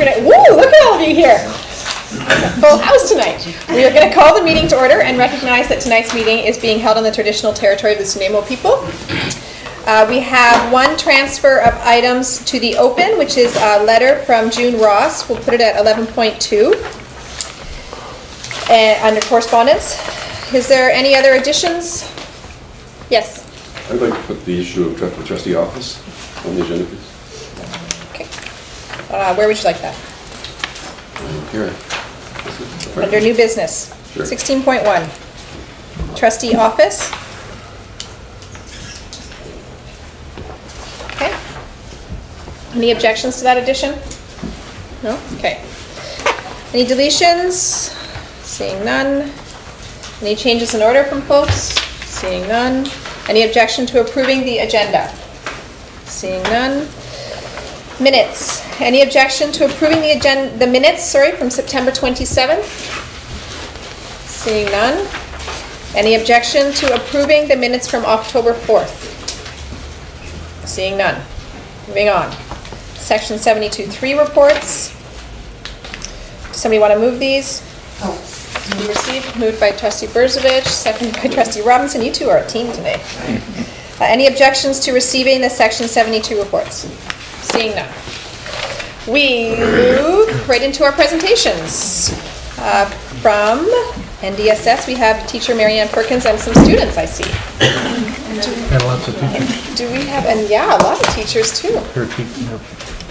gonna, woo, look at all of you here. Full house tonight. We are going to call the meeting to order and recognize that tonight's meeting is being held on the traditional territory of the Sunamo people. We have one transfer of items to the open, which is a letter from June Ross. We'll put it at 11.2 and under correspondence. Is there any other additions? Yes. I'd like to put the issue of the trustee office on the agenda, please. Okay. Where would you like that? Here. Under new business. Sure. 16.1. Trustee office. Okay. Any objections to that addition? No? Okay. Any deletions? Seeing none. Any changes in order from folks? Seeing none. Any objection to approving the agenda? Seeing none. Minutes. Any objection to approving the minutes, from September 27th? Seeing none. Any objection to approving the minutes from October 4th? Seeing none. Moving on. Section 72.3 reports. Does somebody want to move these? Be received. Moved by Trustee Berzovich, seconded by Trustee Robinson. You two are a team today. Any objections to receiving the Section 72 reports? Seeing none. We move right into our presentations. From NDSS, we have teacher Marianne Perkins and some students, I see. And lots of teachers. Do we have, and yeah, a lot of teachers too. Her team.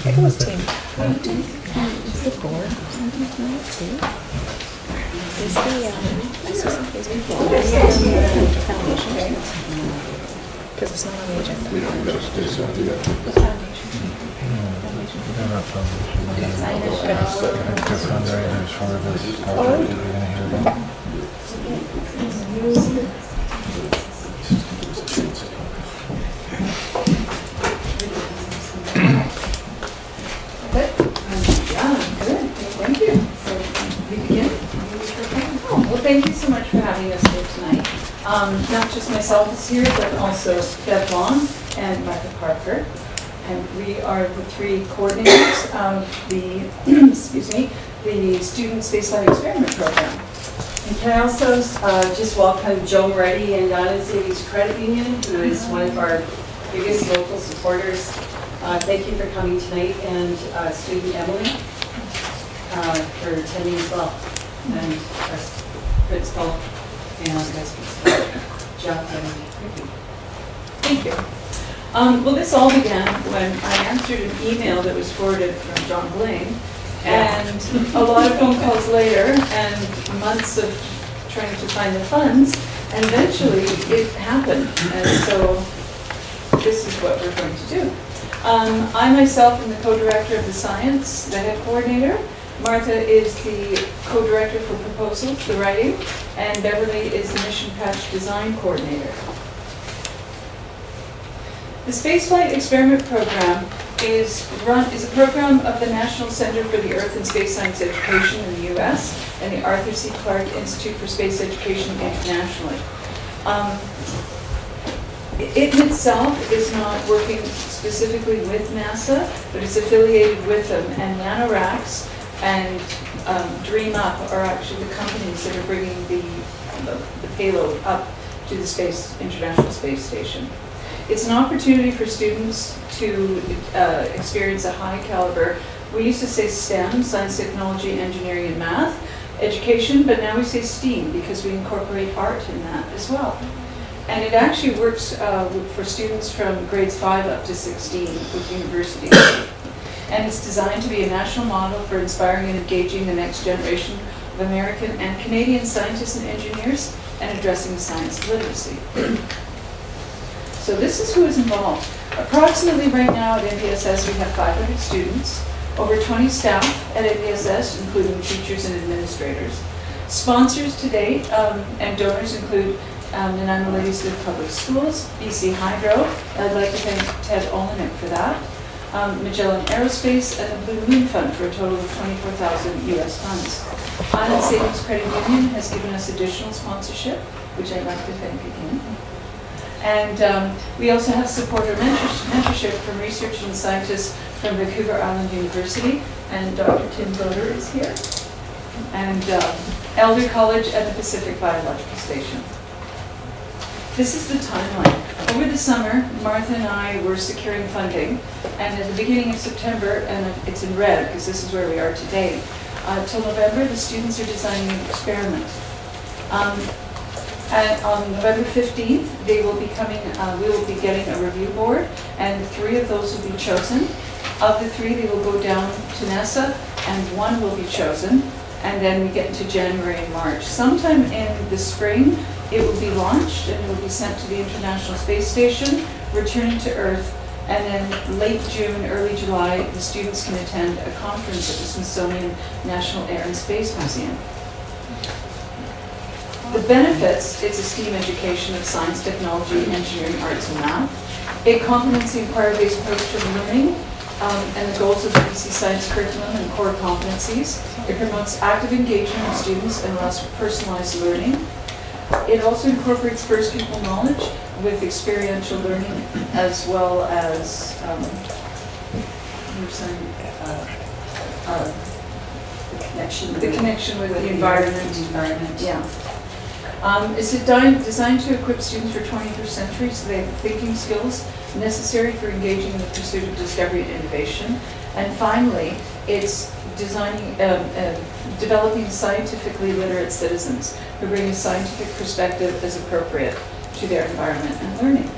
Nicholas team. Is the board or something tonight too? Is the, I see some Facebook foundation? Because it's not on the agenda. We don't do that. They're not foundation. They're fundraisers for this project that we're going to hear about. Yeah, good. Thank you. So we begin? Well, thank you so much for having us here tonight. Not just myself is here, but also Bev Long and Martha Parker. And we are the three coordinators of the, excuse me, the Student Spaceflight Experiment Program. And can I also just welcome Joe Moretti and United Savings Credit Union, who is one of our biggest local supporters. Thank you for coming tonight, and student Emily for attending as well, and our principal and Jeff and Ricky. Thank you. Well, this all began when I answered an email that was forwarded from John Blaine, and a lot of phone calls later, and months of trying to find the funds, and eventually it happened, and so this is what we're going to do. I myself am the co-director of the science, the head coordinator. Martha is the co-director for proposals, the writing, and Beverly is the mission patch design coordinator. The Spaceflight Experiment Program is a program of the National Center for the Earth and Space Science Education in the U.S. and the Arthur C. Clarke Institute for Space Education internationally. It in itself is not working specifically with NASA, but it's affiliated with them. And NanoRacks and Dream Up are actually the companies that are bringing the payload up to the International Space Station. It's an opportunity for students to experience a high caliber, we used to say STEM, science, technology, engineering, and math education, but now we say STEAM because we incorporate art in that as well. And it actually works for students from grades 5 up to 16 with universities. And it's designed to be a national model for inspiring and engaging the next generation of American and Canadian scientists and engineers and addressing science literacy. So this is who is involved. Approximately right now at NDSS we have 500 students, over 20 staff at NDSS, including teachers and administrators. Sponsors to date and donors include Nanaimo Ladies Good Public Schools, BC Hydro, I'd like to thank Ted Olenek for that, Magellan Aerospace, and the Blue Moon Fund for a total of 24,000 US funds. Island Savings Credit Union has given us additional sponsorship, which I'd like to thank again. And we also have support or mentorship from researchers and scientists from Vancouver Island University, and Dr. Tim Broder is here, and Elder College and the Pacific Biological Station. This is the timeline. Over the summer, Martha and I were securing funding, and at the beginning of September, and it's in red because this is where we are today, till November, the students are designing an experiment. And on November 15th, they will be coming, we will be getting a review board, and 3 of those will be chosen. Of the 3, they will go down to NASA, and 1 will be chosen, and then we get into January and March. Sometime in the spring, it will be launched, and it will be sent to the International Space Station, returning to Earth, and then late June, early July, the students can attend a conference at the Smithsonian National Air and Space Museum. The benefits, it's a STEAM education of science, technology, engineering, arts, and math. It complements the inquiry-based approach to learning and the goals of the BC Science curriculum and core competencies. It promotes active engagement of students and allows for personalized learning. It also incorporates first pupil knowledge with experiential learning, as well as the connection with the environment. Yeah. It's designed to equip students for 21st century, so they have the thinking skills necessary for engaging in the pursuit of discovery and innovation. And finally, it's developing scientifically literate citizens who bring a scientific perspective as appropriate to their environment and learning.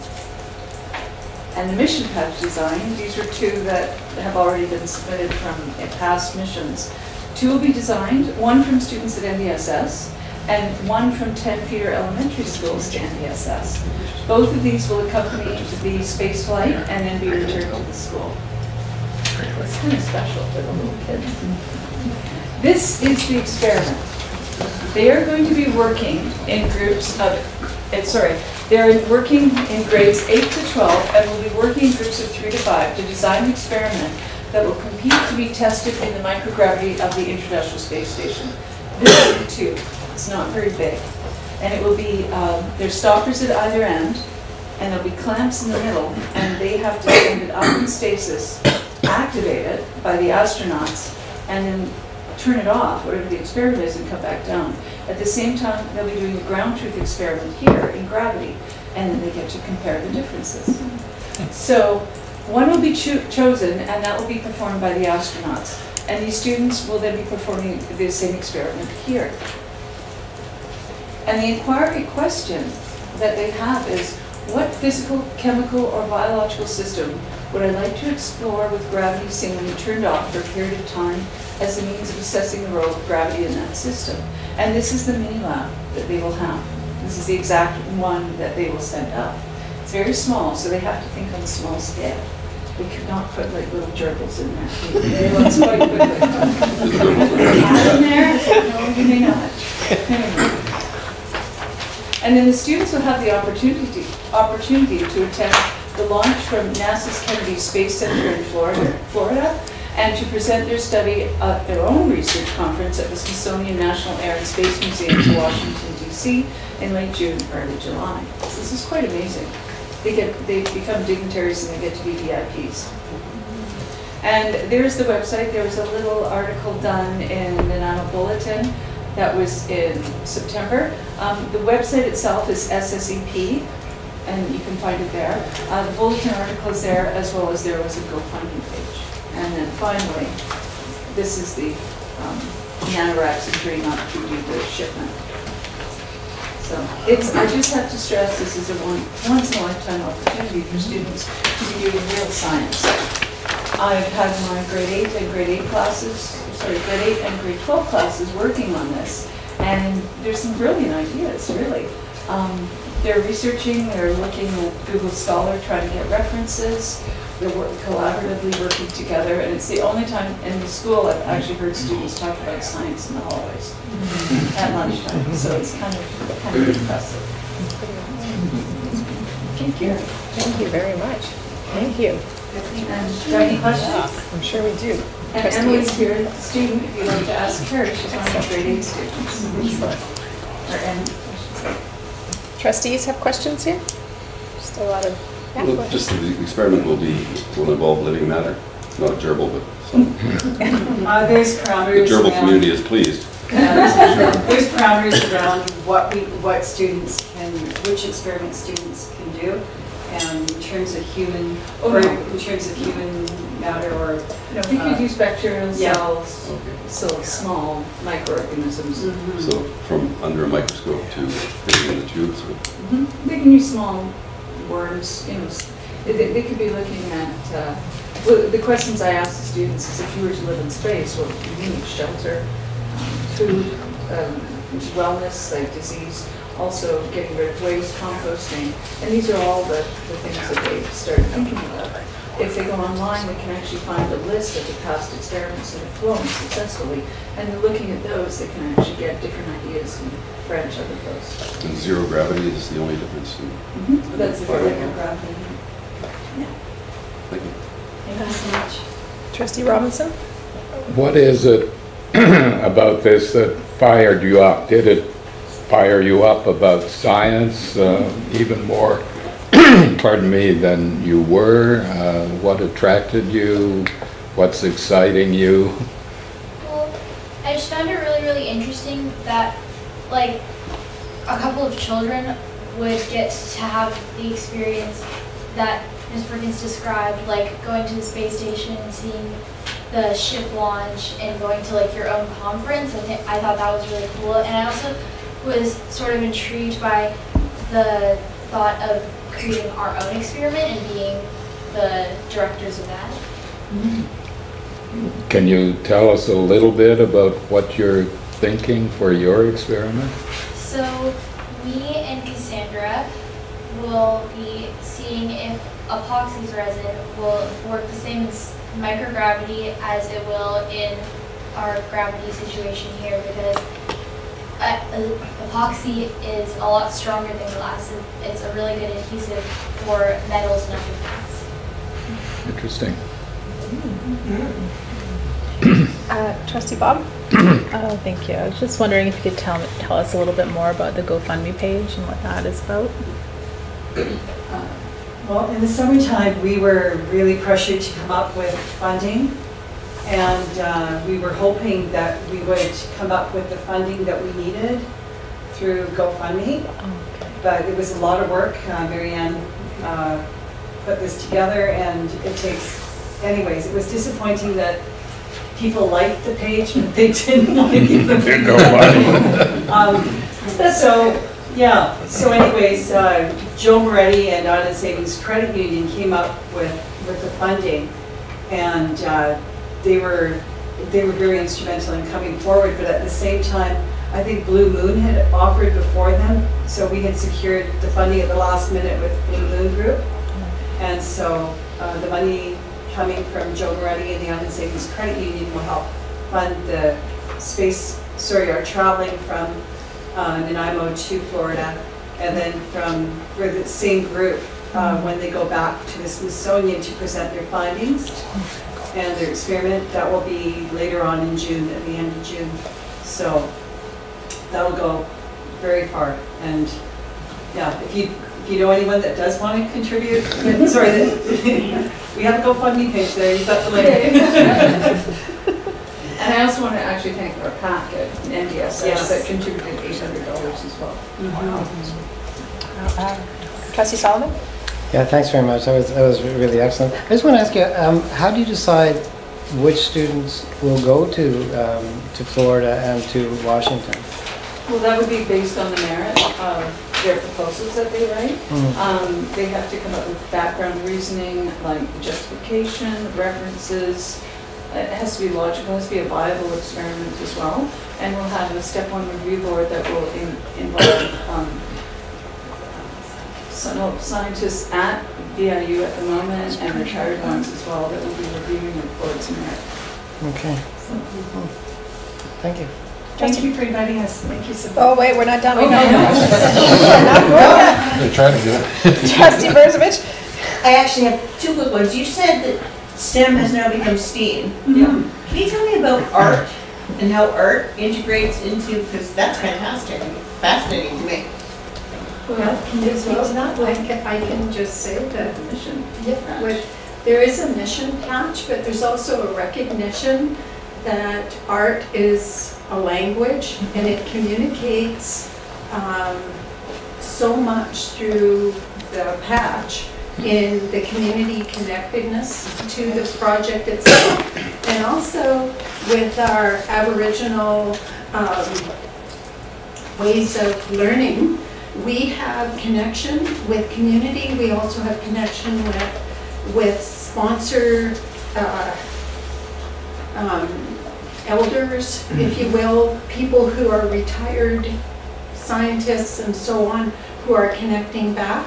And the mission patch design, these are 2 that have already been submitted from past missions. 2 will be designed, 1 from students at NDSS, and 1 from 10 feeder elementary schools to NDSS. Both of these will accompany the space flight and then be returned to the school. It's kind of special for the little kids. This is the experiment. They are going to be working in groups of, they're working in grades 8 to 12 and will be working in groups of 3 to 5 to design an experiment that will compete to be tested in the microgravity of the International Space Station. This is the tube. It's not very big. And it will be, there's stoppers at either end, and there'll be clamps in the middle, and they have to send it up in stasis, activate it by the astronauts, and then turn it off, whatever the experiment is, and come back down. At the same time, they'll be doing a ground truth experiment here in gravity, and then they get to compare the differences. So 1 will be chosen, and that will be performed by the astronauts. And these students will then be performing the same experiment here. And the inquiry question that they have is, what physical, chemical, or biological system would I like to explore with gravity seemingly turned off for a period of time as a means of assessing the role of gravity in that system? And this is the mini lab that they will have. This is the exact one that they will send up. It's very small, so they have to think on a small scale. We could not put like little gerbils in there. They look quite quickly. Add in there? No, you may not. Anyway. And then the students will have the opportunity to attend the launch from NASA's Kennedy Space Center in Florida, and to present their study at their own research conference at the Smithsonian National Air and Space Museum in Washington, D.C. in late June, early July. So this is quite amazing. They become dignitaries and they get to be VIPs. And there's the website. There was a little article done in the Nano Bulletin that was in September. The website itself is SSEP, and you can find it there. The bulletin article is there, as well as there was a GoFundMe page. And then finally, this is the NanoRacks and Dream Up to do the shipment. So I just have to stress, this is a once in a lifetime opportunity for students to be doing real science. I've had my grade 8 and grade 8 classes, grade 8 and grade 12 classes working on this, and there's some brilliant ideas, really. They're researching, they're looking at Google Scholar, trying to get references, they're collaboratively working together, and it's the only time in the school I've actually heard students talk about science in the hallways at lunchtime, so it's kind of impressive. Thank you. Thank you very much. Thank you. And do you have any questions? I'm sure we do. And Emily's here, the student, if you'd like to ask her, she's one of the grade 8 students. Or Emily, I should say. Trustees have questions here? Just a lot of, yeah, go Well, ahead. just the experiment will involve living matter. not a gerbil, but some, There's the parameters gerbil around- community is pleased. There's parameters around what students can, which experiments students can do, and in terms of human, Oh, or no. in terms of human matter, or No, we could use bacterial Yeah. cells, so small microorganisms. So from under a microscope to putting in the tubes. They can use small worms, you know, they could be looking at, well, the questions I ask the students is if you were to live in space, what would you need? Shelter, food, wellness, like disease, also getting rid of waste, composting. And these are all the things that they start thinking about. If they go online, they can actually find a list of the past experiments that have flown successfully. And they're looking at those, they can actually get different ideas and branch out of those. And zero gravity is the only difference. That's the gravity. Thank you. Thank you so much. Trustee Robinson? What is it about this that fired you up? Did it fire you up about science even more, pardon me, than you were? What attracted you? What's exciting you? Well, I just found it really, really interesting that, like, a couple of children would get to have the experience that Ms. Perkins described, like going to the space station and seeing the ship launch and going to like your own conference. I thought that was really cool. And I also was sort of intrigued by the thought of creating our own experiment and being the directors of that. Can you tell us a little bit about what you're thinking for your experiment? So me and Cassandra will be seeing if epoxy's resin will work the same as microgravity as it will in our gravity situation here, because epoxy is a lot stronger than glass. It's a really good adhesive for metals and other things. Interesting. Trustee Bob? Oh, thank you. I was just wondering if you could tell us a little bit more about the GoFundMe page and what that is about. Well, in the summertime, we were really pressured to come up with funding, and we were hoping that we would come up with the funding that we needed through GoFundMe. But it was a lot of work. Marianne put this together, and it takes, anyways, it was disappointing that people liked the page, but they didn't want to give them No money. So anyways, Joe Moretti and Island Savings Credit Union came up with the funding, and they were very instrumental in coming forward. But at the same time, I think Blue Moon had offered before them, so we had secured the funding at the last minute with Blue Moon Group, and so the money coming from Joe Moretti and the Island Savings Credit Union will help fund the our traveling from Nanaimo to Florida, and then for the same group, when they go back to the Smithsonian to present their findings and their experiment, that will be later on in June, at the end of June. So that'll go very far. And yeah, if you know anyone that does want to contribute, we have a GoFundMe page there, you've got the link. And I also want to actually thank our PAC at NDSS Yes. that contributed $800 as well. Trustee Solomon? Yeah, thanks very much. That was really excellent. I just want to ask you, how do you decide which students will go to Florida and to Washington? Well, that would be based on the merit of their proposals that they write. They have to come up with background reasoning, like justification, references. It has to be logical, it has to be a viable experiment as well. And we'll have a step one review board that will involve scientists at VIU at the moment and retired ones as well that will be reviewing it for its merit. Okay. Thank you. Thank you for inviting us. Thank you so much. Oh, wait, we're not done. Oh, no. Not going yet. They're trying to do it. Trustee Berzovich? I actually have two quick ones. You said that STEM has now become STEAM. Yeah. Can you tell me about art and how art integrates into, because that's fantastic, fascinating to me. Well, Can you speak to that? I can just say that definition. with There is a mission patch, but there's also a recognition that art is a language and it communicates so much through the patch in the community connectedness to the project itself, and also with our Aboriginal ways of learning. We have connection with community. We also have connection with sponsor elders, if you will, people who are retired scientists and so on, who are connecting back.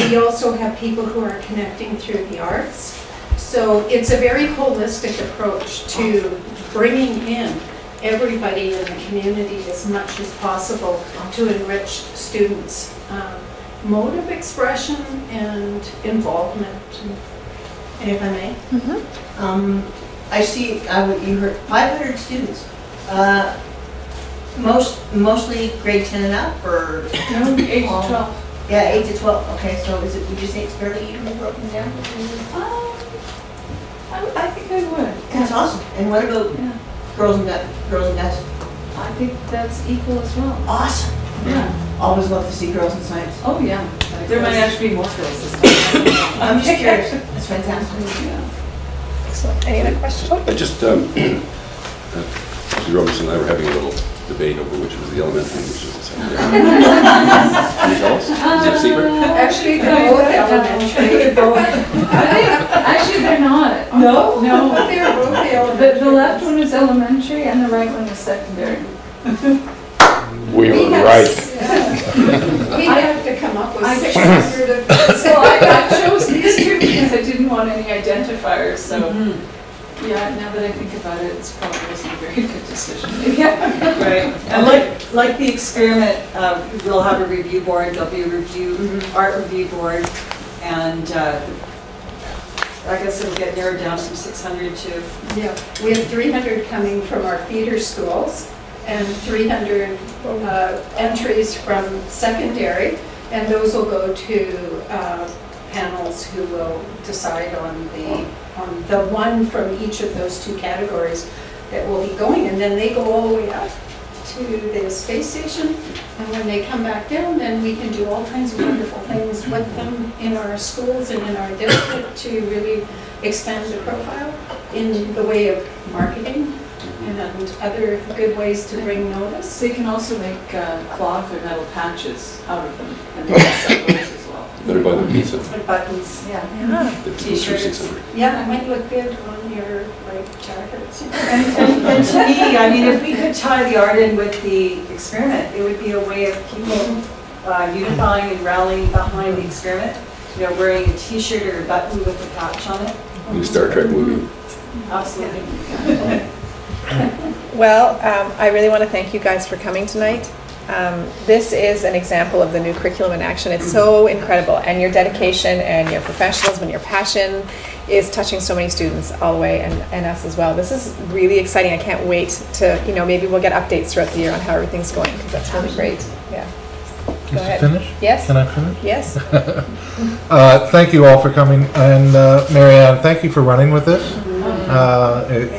We also have people who are connecting through the arts. So it's a very holistic approach to bringing in everybody in the community as much as possible to enrich students' mode of expression and involvement. And if I may, I see, you heard 500 students. Mostly grade 10 and up, or? No, 8 to 12. Yeah, 8 to 12. Okay, so is it, would you say it's fairly evenly broken down? I think I would. That's awesome. And what about girls and guys? I think that's equal as well. Awesome. Yeah. Always love to see girls in science. Oh, yeah. There might actually be more girls this time. I'm just curious. That's fantastic. Yeah. Excellent. Any other questions? I just, Mr. Robertson and I were having a little debate over which was the elementary and which was the secondary. Can you tell us? Is it a secret? Actually, they're both elementary. Actually, they're not. No? No. They're both elementary. The left one is elementary and the right one is secondary. We were right. We have to come up with 600 of those. So I chose these two because I didn't want any identifiers, so. Yeah, now that I think about it, it's probably wasn't a very good decision. Yeah, right. And like the experiment, we'll have a review board, there'll be a review, art review board, and I guess it'll get narrowed down from 600 to... Yeah, we have 300 coming from our feeder schools and 300 entries from secondary, and those will go to panels who will decide on the one from each of those two categories that will be going, and then they go all the way up to the space station, and when they come back down, then we can do all kinds of wonderful things with them in our schools and in our district to really expand the profile in the way of marketing and other good ways to bring notice. They can also make cloth or metal patches out of them, and they can sell those as well. Better buy the pizza. Buttons, yeah. The T-shirts. 600. Yeah, it might look good on your jackets. And to me, I mean, if we could tie the art in with the experiment, it would be a way of people unifying and rallying behind the experiment. You know, wearing a T-shirt or a button with a patch on it. New Star Trek movie. Absolutely. Well, I really want to thank you guys for coming tonight. This is an example of the new curriculum in action. It's so incredible, and your dedication and your professionalism and your passion is touching so many students all the way, and us as well. This is really exciting. I can't wait to, maybe we'll get updates throughout the year on how everything's going, because that's really great. Yeah. Go ahead. Finish? Yes. Can I finish? Yes. Thank you all for coming, and Marianne, thank you for running with this.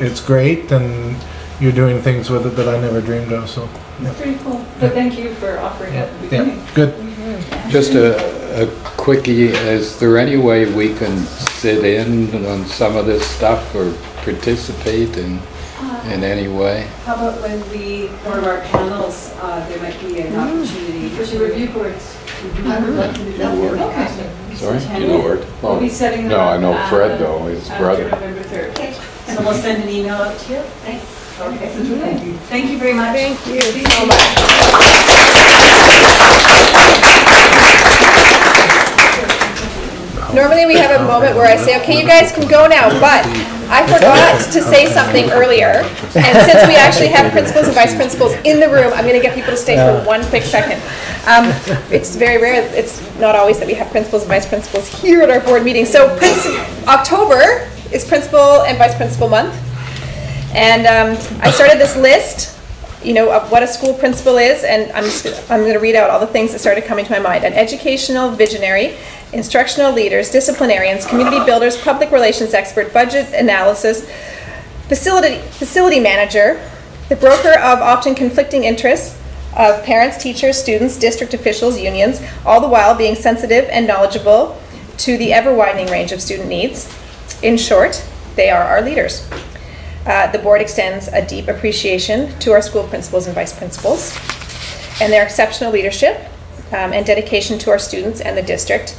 It's great, and you're doing things with it that I never dreamed of. So. It's pretty cool. But thank you for offering it at the beginning. Yeah, good. Just a quickie, is there any way we can sit in on some of this stuff or participate in any way? How about when one of our panels, there might be an opportunity For the review boards. I would love to do that. Okay. Sorry? Do you know Art? We'll be setting them No, I know up, Fred though, his after brother. November 3rd. So we'll send an email out to you? Thanks. Okay. Thank you very much. Thank you so much. Normally we have a moment where I say, okay, you guys can go now, but I forgot to say something earlier. And since we actually have principals and vice principals in the room, I'm going to get people to stay for one quick second. It's very rare, it's not always that we have principals and vice principals here at our board meeting. So October is Principal and Vice Principal Month. And I started this list of what a school principal is, and I'm going to read out all the things that started coming to my mind. An educational visionary, instructional leaders, disciplinarians, community builders, public relations expert, budget analysis, facility manager, the broker of often conflicting interests of parents, teachers, students, district officials, unions, all the while being sensitive and knowledgeable to the ever-widening range of student needs. In short, they are our leaders. The board extends a deep appreciation to our school principals and vice principals and their exceptional leadership and dedication to our students and the district.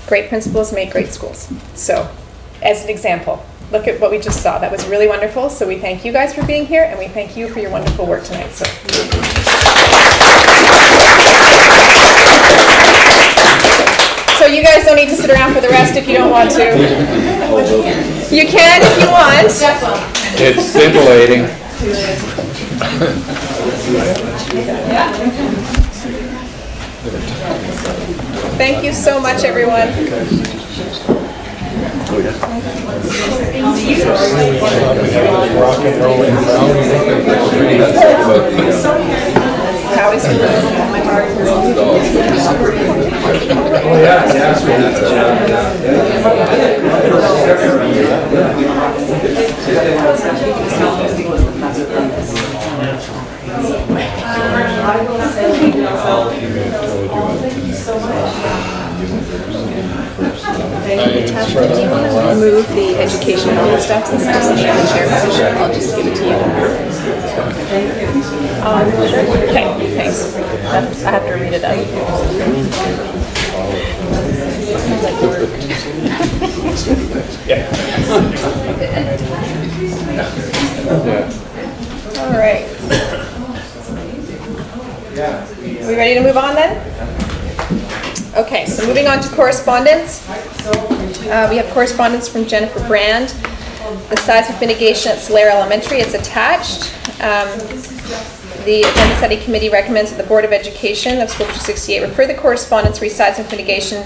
Great principals make great schools. So, as an example, look at what we just saw. That was really wonderful. So we thank you guys for being here, and we thank you for your wonderful work tonight. So you guys don't need to sit around for the rest if you don't want to. You can if you want. It's scintillating. Thank you so much, everyone. How is Natasha, do you want to remove the education and all the stuff since I'm sitting in the chair position? I'll just give it to you. Okay, thanks. I have to read it out. All right. Are we ready to move on then? Okay, so moving on to correspondence. We have correspondence from Jennifer Brand. The seismic mitigation at Solera Elementary is attached. The Agenda Study Committee recommends that the Board of Education of School District 68 refer the correspondence re seismic mitigation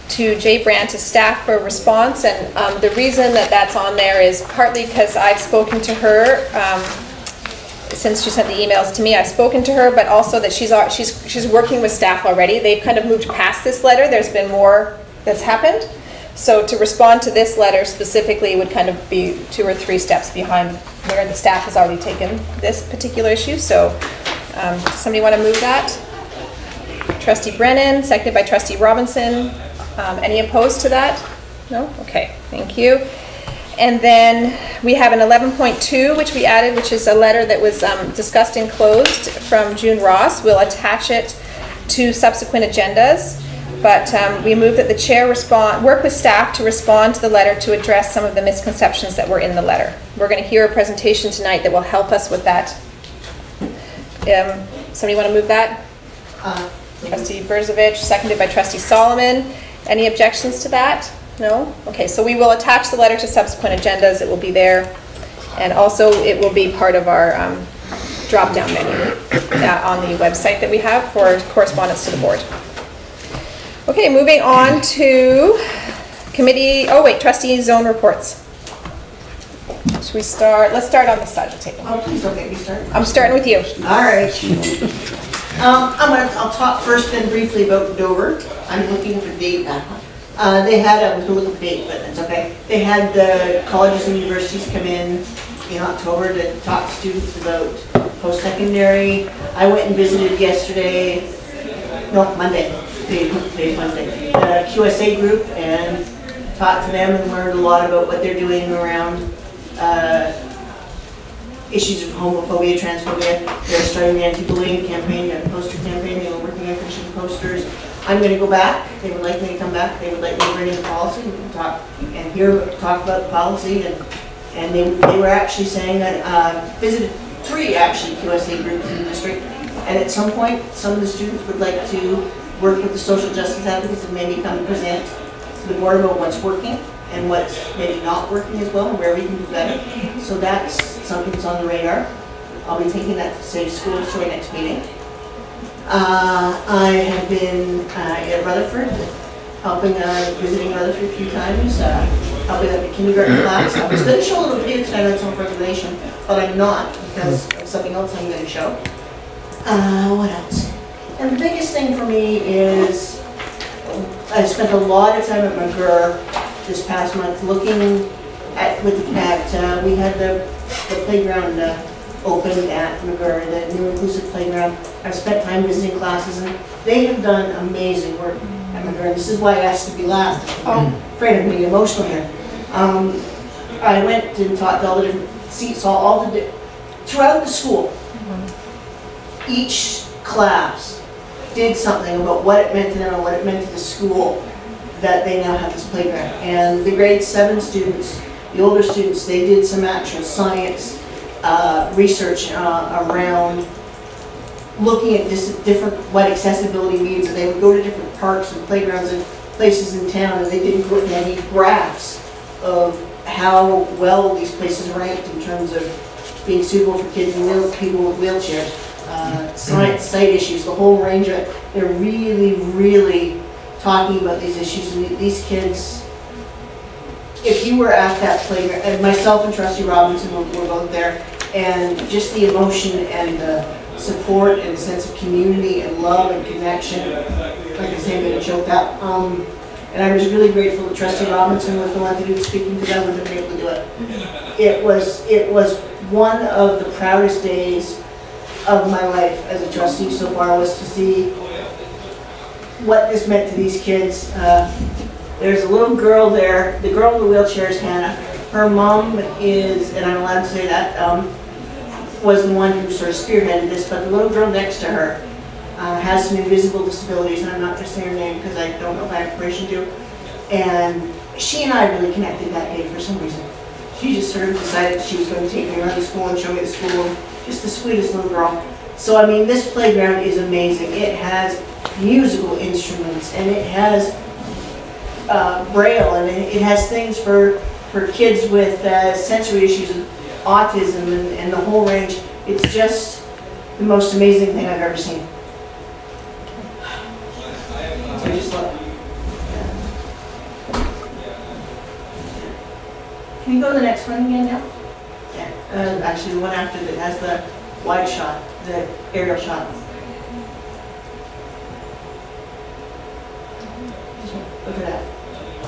to Jay Brand to staff for a response. And the reason that that's on there is partly because I've spoken to her since she sent the emails to me. I've spoken to her, but also that she's working with staff already. They've kind of moved past this letter. There's been more that's happened. So to respond to this letter specifically would kind of be 2 or 3 steps behind where the staff has already taken this particular issue. So does somebody want to move that? Trustee Brennan, seconded by Trustee Robinson. Any opposed to that? No? Okay, thank you. And then we have an 11.2, which we added, which is a letter that was discussed and closed from June Ross. We'll attach it to subsequent agendas. But we move that the chair work with staff to respond to the letter to address some of the misconceptions that were in the letter. We're going to hear a presentation tonight that will help us with that. Somebody want to move that? Trustee Berzovich, seconded by Trustee Solomon. Any objections to that? No? Okay, so we will attach the letter to subsequent agendas. It will be there. And also it will be part of our drop-down menu on the website that we have for correspondence to the board. Okay, moving on to committee, trustee zone reports. Should we start? Let's start on the side of the table. Oh, please don't get me started. I'm starting with you. All right. I'll talk first and briefly about Dover. I'm looking for the date now. I was going to look at the date, but that's okay. They had the colleges and universities come in October to talk to students about post-secondary. I went and visited Monday. Today's Wednesday. The QSA group and talked to them and learned a lot about what they're doing around issues of homophobia, transphobia. They're starting the anti-bullying campaign, a poster campaign. They were working on finishing posters. I'm going to go back. They would like me to come back. They would like me to bring in the policy and talk about the policy. And they were actually saying that visited 3 QSA groups in the district. And at some point, some of the students would like to work with the social justice advocates and maybe come and present to the board about what's working and what's maybe not working as well and where we can do better. So that's something that's on the radar. I'll be taking that to City Schools to our next meeting. I have been at Rutherford, visiting Rutherford a few times, helping out the kindergarten class. I was going to show a little video tonight on self-regulation, but I'm not because of something else I'm going to show. What else? And the biggest thing for me is I spent a lot of time at McGurr this past month looking at, we had the playground opened at McGurr, the new inclusive playground. I've spent time visiting classes and they have done amazing work at McGurr. This is why I asked to be last. I'm afraid I'm getting emotional here. I went and taught all the different seats, throughout the school. Each class did something about what it meant to them and what it meant to the school that they now have this playground. And the grade 7 students, the older students, they did some actual science research around looking at different what accessibility means, and they would go to different parks and playgrounds and places in town, and they did many graphs of how well these places ranked in terms of being suitable for kids and people with wheelchairs, sight issues, the whole range of it. They're really, really talking about these issues, and these kids, if you were at that playground, and myself and Trustee Robinson were both there, and just the emotion and the support and sense of community and love and connection, like I say, I'm going to choke up. And I was really grateful that Trustee Robinson was the one to do the speaking to them and to be able to do it. It was one of the proudest days of my life as a trustee so far, was to see what this meant to these kids. There's a little girl there. The girl in the wheelchair is Hannah. Her mom is, and I'm allowed to say that, was the one who sort of spearheaded this, but the little girl next to her has some invisible disabilities, and I'm not going to say her name because I don't know if I have permission to. And she and I really connected that day for some reason. She just sort of decided she was going to take me around the school and show me the school. Just the sweetest little girl. So I mean, this playground is amazing. It has musical instruments, and it has Braille, and it has things for kids with sensory issues, and autism, and the whole range. It's just the most amazing thing I've ever seen. So I just love it. Can you go to the next one again now? Yeah. Actually, the one after that has the wide shot, the aerial shot. Look at that.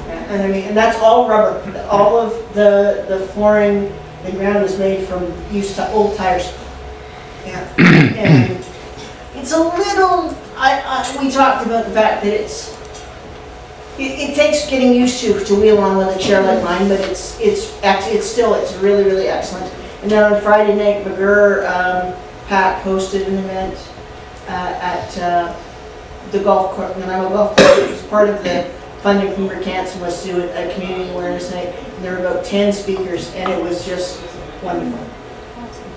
Yeah. And I mean, and that's all rubber. All of the flooring, the ground is made from used to old tires. Yeah. And it's a little. We talked about the fact that it takes getting used to wheel on with a chair like mine, but it's really, really excellent. And then on Friday night, McGurr Pat hosted an event at the golf course, Nanaimo Golf Course, which was part of the funding from Mercanson, was to do a community awareness night. And there were about 10 speakers, and it was just wonderful.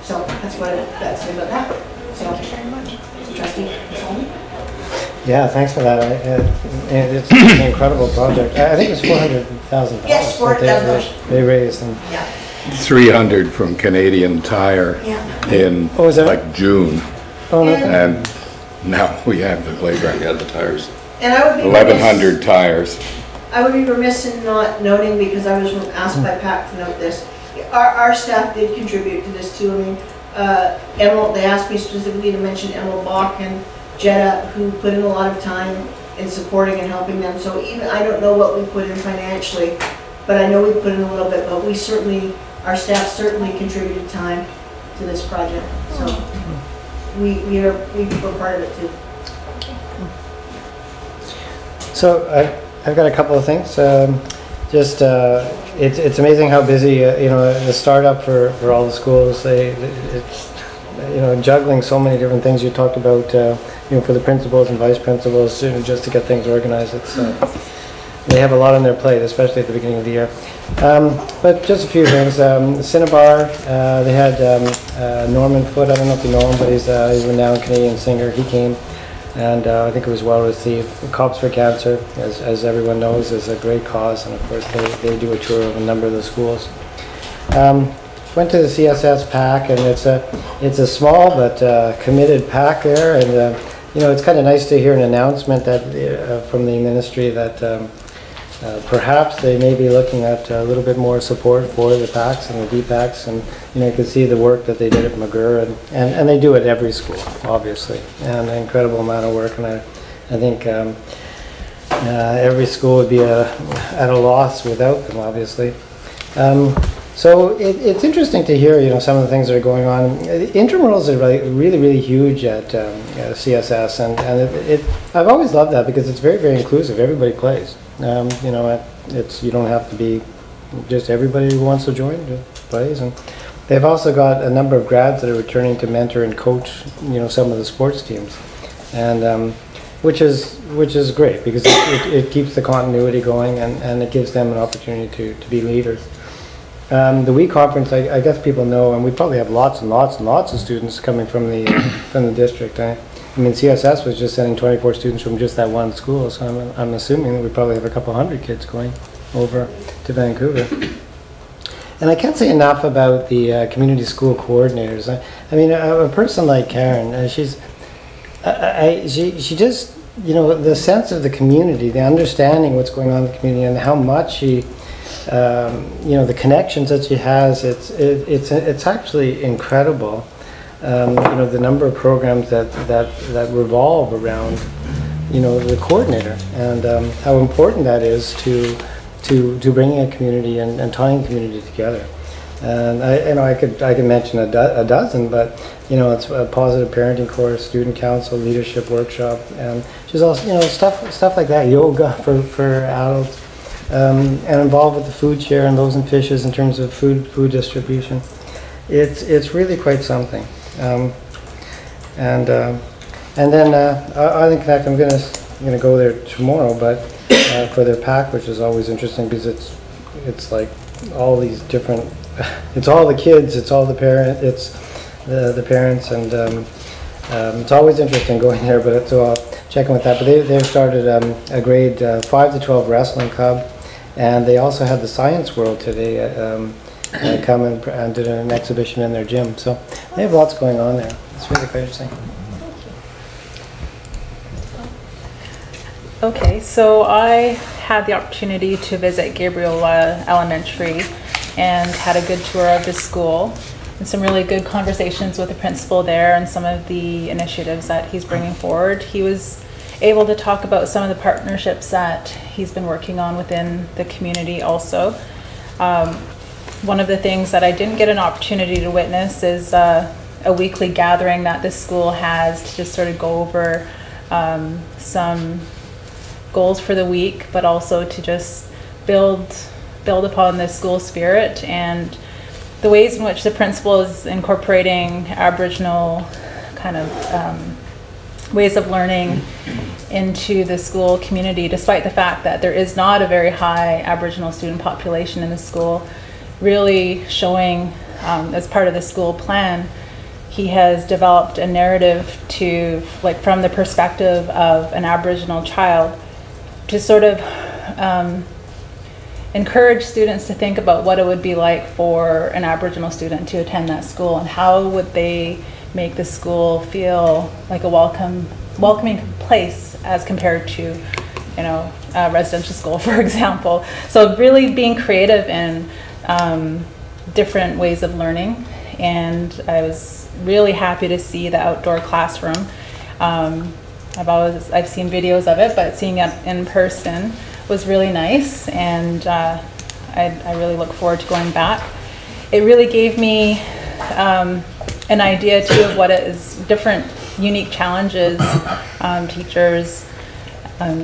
So that's what that's about that. So thank you very much, Trustee. Yeah, thanks for that. It's an incredible project. I think it was $400,000. Yes, $400,000. They raised, and yeah. 300 from Canadian Tire in like June. Oh, no. And now we have the playground. We have the tires. And I would be 1,100 tires. I would be remiss in not noting, because I was asked by Pat to note this. Our staff did contribute to this too. I mean, they asked me specifically to mention Emil Bach and Jetta, who put in a lot of time in supporting and helping them. So even, I don't know what we put in financially, but I know we put in a little bit, but our staff certainly contributed time to this project. So we were part of it too. So I've got a couple of things. It's amazing how busy the startup for all the schools. It's juggling so many different things. You talked about for the principals and vice principals, just to get things organized. They have a lot on their plate, especially at the beginning of the year. But just a few things. Cinnabar, they had Norman Foote. I don't know if you know him, but he's a renowned Canadian singer. He came, and I think it was well received. Cops for Cancer, as everyone knows, is a great cause, and of course they do a tour of a number of the schools. Went to the CSS PAC, and it's a small but committed PAC there, and it's kind of nice to hear an announcement that from the ministry that Perhaps they may be looking at a little bit more support for the PACs and the DPACs, and you can see the work that they did at McGurr, and they do at every school, obviously, and an incredible amount of work. And I think every school would be at a loss without them, obviously. So it's interesting to hear, some of the things that are going on. Intramurals are really, really huge at CSS, and I've always loved that because it's very, very inclusive. Everybody plays. You don't have to be just everybody who wants to join plays, and they've also got a number of grads that are returning to mentor and coach, some of the sports teams, and which is great because it keeps the continuity going, and it gives them an opportunity to be leaders. The WE conference, I guess people know, and we probably have lots and lots and lots of students coming from the district. I mean, CSS was just sending 24 students from just that one school, so I'm assuming that we probably have a couple hundred kids going over to Vancouver. And I can't say enough about the community school coordinators. I mean, a person like Karen, she just, the sense of the community, the understanding what's going on in the community, and how much she, the connections that she has, it's actually incredible. The number of programs that revolve around, the coordinator, and how important that is to bringing a community and tying community together. And I could mention a dozen, but it's a positive parenting course, student council, leadership workshop, and she's also stuff like that, yoga for adults, and involved with the food share and Loaves and Fishes in terms of food distribution. It's really quite something. And then Island Connect, I'm gonna go there tomorrow, but for their pack, which is always interesting because it's like all these different. It's all the kids, it's all the parents, the parents, and it's always interesting going there. But so I'll check in with that. But they've started a grade 5 to 12 wrestling club, and they also had the Science World today. Come and did an exhibition in their gym. So they have lots going on there. It's really quite interesting. Okay, so I had the opportunity to visit Gabriola Elementary and had a good tour of the school and some really good conversations with the principal there and some of the initiatives that he's bringing forward. He was able to talk about some of the partnerships that he's been working on within the community also. One of the things that I didn't get an opportunity to witness is a weekly gathering that this school has to just sort of go over some goals for the week, but also to just build upon the school spirit and the ways in which the principal is incorporating Aboriginal kind of ways of learning into the school community, despite the fact that there is not a very high Aboriginal student population in the school. Really showing, as part of the school plan, he has developed a narrative to, like, from the perspective of an Aboriginal child, to sort of encourage students to think about what it would be like for an Aboriginal student to attend that school, and how would they make the school feel like a welcoming place as compared to, a residential school, for example. So really being creative in different ways of learning, and I was really happy to see the outdoor classroom. I've seen videos of it, but seeing it in person was really nice, and I really look forward to going back. It really gave me an idea too of what is different unique challenges teachers,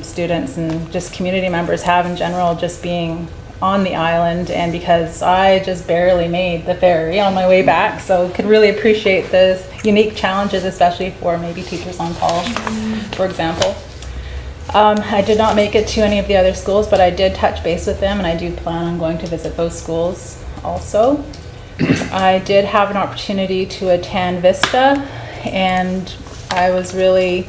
students, and just community members have in general, just being on the island, and because I just barely made the ferry on my way back, so could really appreciate the unique challenges, especially for maybe teachers on call, for example. I did not make it to any of the other schools, but I did touch base with them, and I do plan on going to visit those schools also. I did have an opportunity to attend Vista, and I was really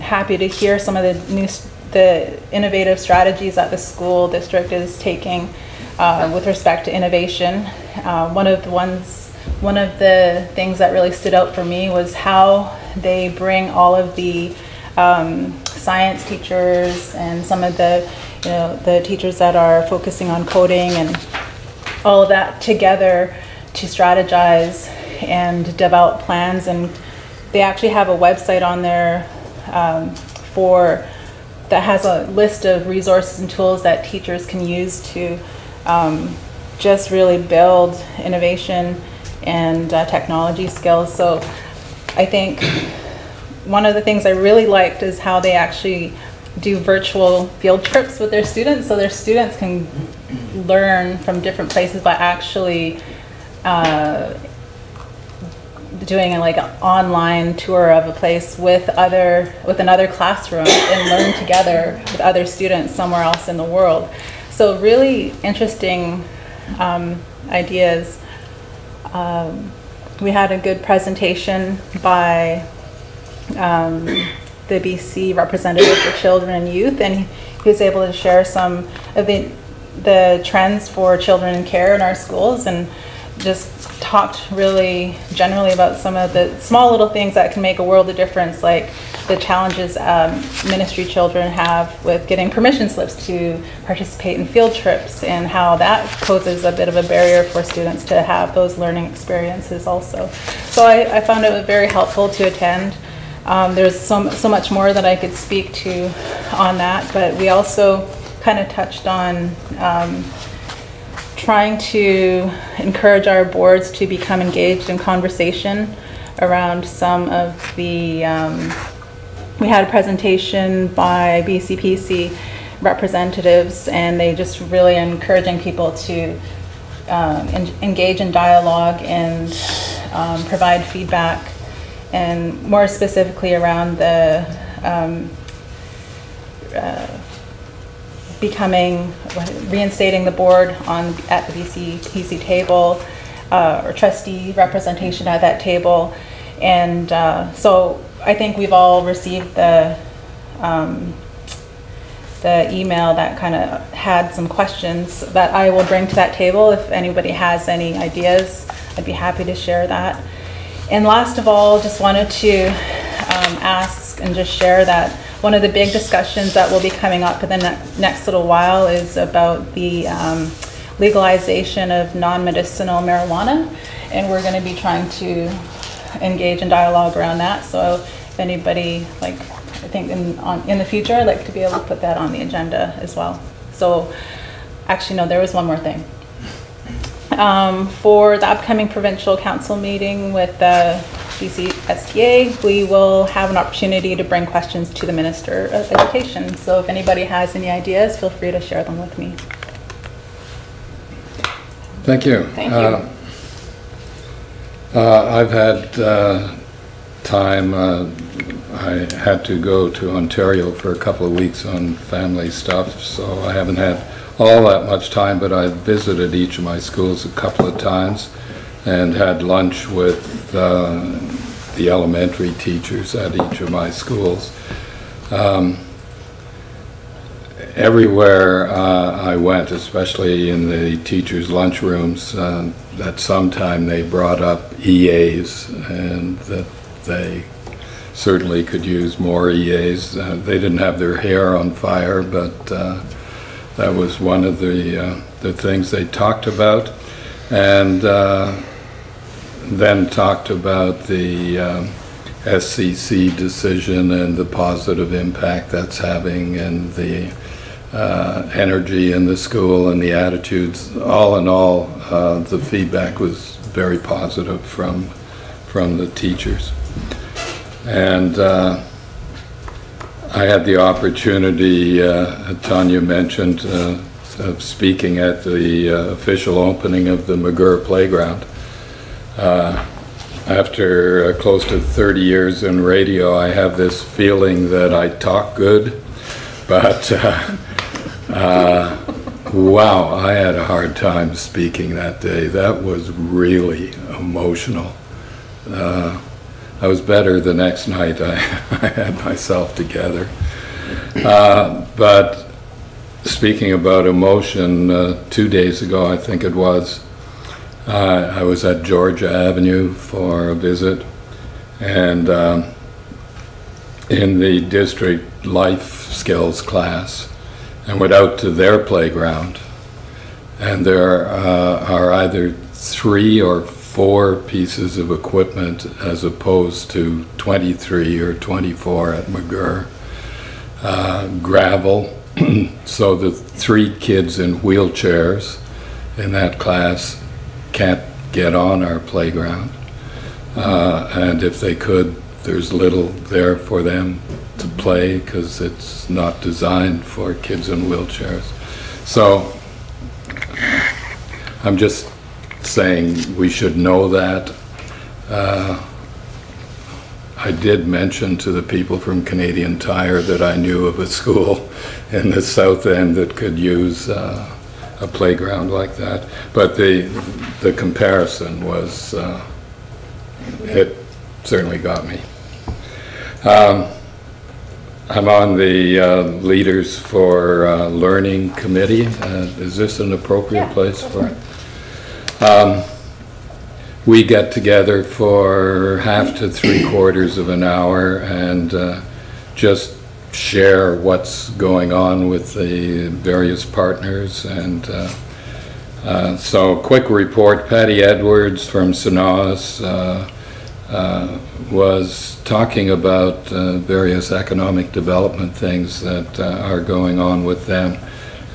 happy to hear some of the innovative strategies that the school district is taking with respect to innovation. One of the things that really stood out for me was how they bring all of the science teachers and some of the, the teachers that are focusing on coding and all of that together to strategize and develop plans. And they actually have a website on there that has a list of resources and tools that teachers can use to just really build innovation and technology skills. So I think one of the things I really liked is how they actually do virtual field trips with their students, so their students can learn from different places by actually doing an online tour of a place with another classroom and learn together with other students somewhere else in the world. So really interesting ideas. We had a good presentation by the BC representative for children and youth, and he was able to share some of the trends for children in care in our schools, and just talked really generally about some of the small little things that can make a world of difference, like the challenges ministry children have with getting permission slips to participate in field trips, and how that poses a bit of a barrier for students to have those learning experiences also. So I found it very helpful to attend. There's so much more that I could speak to on that, but we also kind of touched on trying to encourage our boards to become engaged in conversation around some of the, we had a presentation by BCPC representatives, and they just really encouraging people to engage in dialogue and provide feedback, and more specifically around the reinstating the board at the BCPC table, or trustee representation at that table. And so I think we've all received the email that kind of had some questions that I will bring to that table. If anybody has any ideas, I'd be happy to share that. And last of all, just wanted to ask and just share that one of the big discussions that will be coming up in the next little while is about the legalization of non-medicinal marijuana, and we're going to be trying to engage in dialogue around that. So if anybody, I think in the future, I'd like to be able to put that on the agenda as well. So actually, no, there was one more thing. For the upcoming provincial council meeting with the BC STA, we will have an opportunity to bring questions to the Minister of Education. So if anybody has any ideas, feel free to share them with me. Thank you. Thank you. I've had time, I had to go to Ontario for a couple of weeks on family stuff, so I haven't had all that much time, but I've visited each of my schools a couple of times and had lunch with the elementary teachers at each of my schools. Everywhere I went, especially in the teachers' lunchrooms, at some time they brought up EAs, and that they certainly could use more EAs. They didn't have their hair on fire, but that was one of the things they talked about. And then talked about the SCC decision and the positive impact that's having, and the energy in the school and the attitudes. All in all, the feedback was very positive from the teachers. And I had the opportunity, Tanya mentioned, of speaking at the official opening of the McGirr Playground. After close to 30 years in radio, I have this feeling that I talk good, but wow, I had a hard time speaking that day. That was really emotional. I was better the next night. I had myself together. But speaking about emotion, 2 days ago, I think it was, I was at Georgia Avenue for a visit, and in the district life skills class and went out to their playground, and there are either 3 or 4 pieces of equipment as opposed to 23 or 24 at McGurr. Gravel, so the 3 kids in wheelchairs in that class can't get on our playground. And if they could, there's little there for them to play because it's not designed for kids in wheelchairs. So I'm just saying we should know that. I did mention to the people from Canadian Tire that I knew of a school in the South End that could use a playground like that. But the comparison was, it certainly got me. I'm on the Leaders for Learning Committee. Is this an appropriate place for it? We get together for half to 3/4 of an hour and just share what's going on with the various partners. And so, quick report, Patty Edwards from Synaos was talking about various economic development things that are going on with them.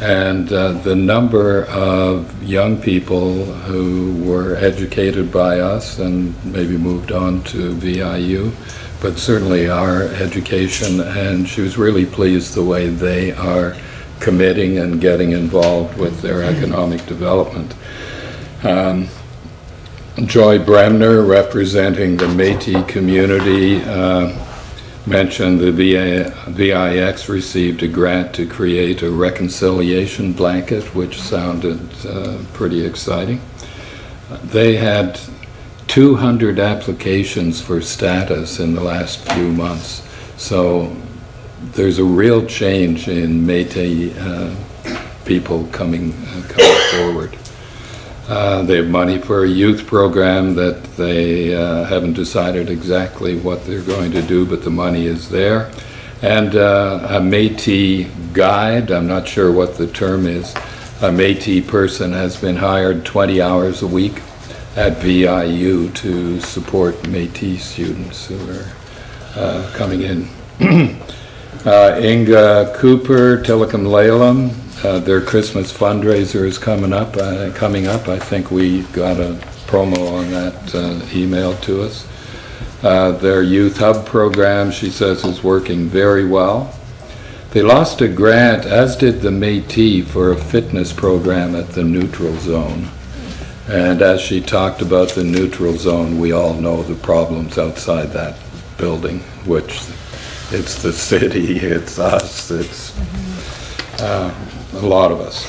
And the number of young people who were educated by us and maybe moved on to VIU, but certainly our education, and she was really pleased the way they are committing and getting involved with their economic development. Joy Bremner, representing the Métis community, mentioned the VIX received a grant to create a reconciliation blanket, which sounded pretty exciting. They had 200 applications for status in the last few months, so there's a real change in Métis people coming forward. They have money for a youth program that they haven't decided exactly what they're going to do, but the money is there. And a Métis guide, I'm not sure what the term is, a Métis person has been hired 20 hours a week at VIU to support Métis students who are coming in. Inga Cooper, Tillicum Laleham, their Christmas fundraiser is coming up. I think we got a promo on that email to us. Their Youth Hub program, she says, is working very well. They lost a grant, as did the Métis, for a fitness program at the Neutral Zone. And as she talked about the Neutral Zone, we all know the problems outside that building, which it's the city, it's us, it's a lot of us.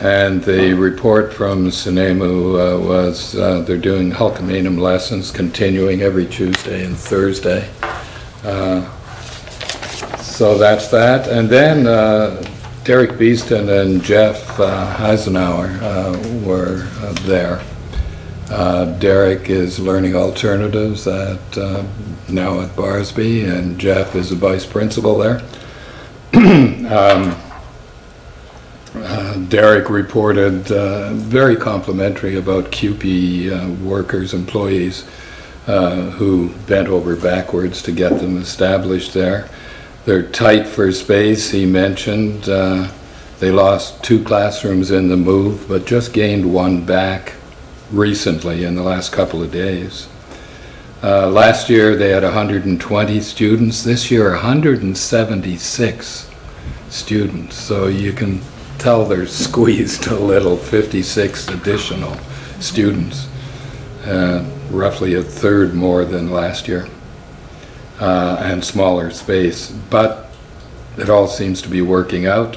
And the report from Sinemu was they're doing Hulkaminum lessons continuing every Tuesday and Thursday. So that's that. And then Derek Beeston and Jeff Eisenhower were there. Derek is learning alternatives now at Barsby, and Jeff is a vice principal there. Derek reported very complimentary about CUPE workers, employees who bent over backwards to get them established there. They're tight for space, he mentioned. They lost 2 classrooms in the move, but just gained 1 back recently in the last couple of days. Last year they had 120 students. This year 176 students. So you can tell they're squeezed a little, 56 additional students. Roughly a third more than last year. And smaller space. But it all seems to be working out.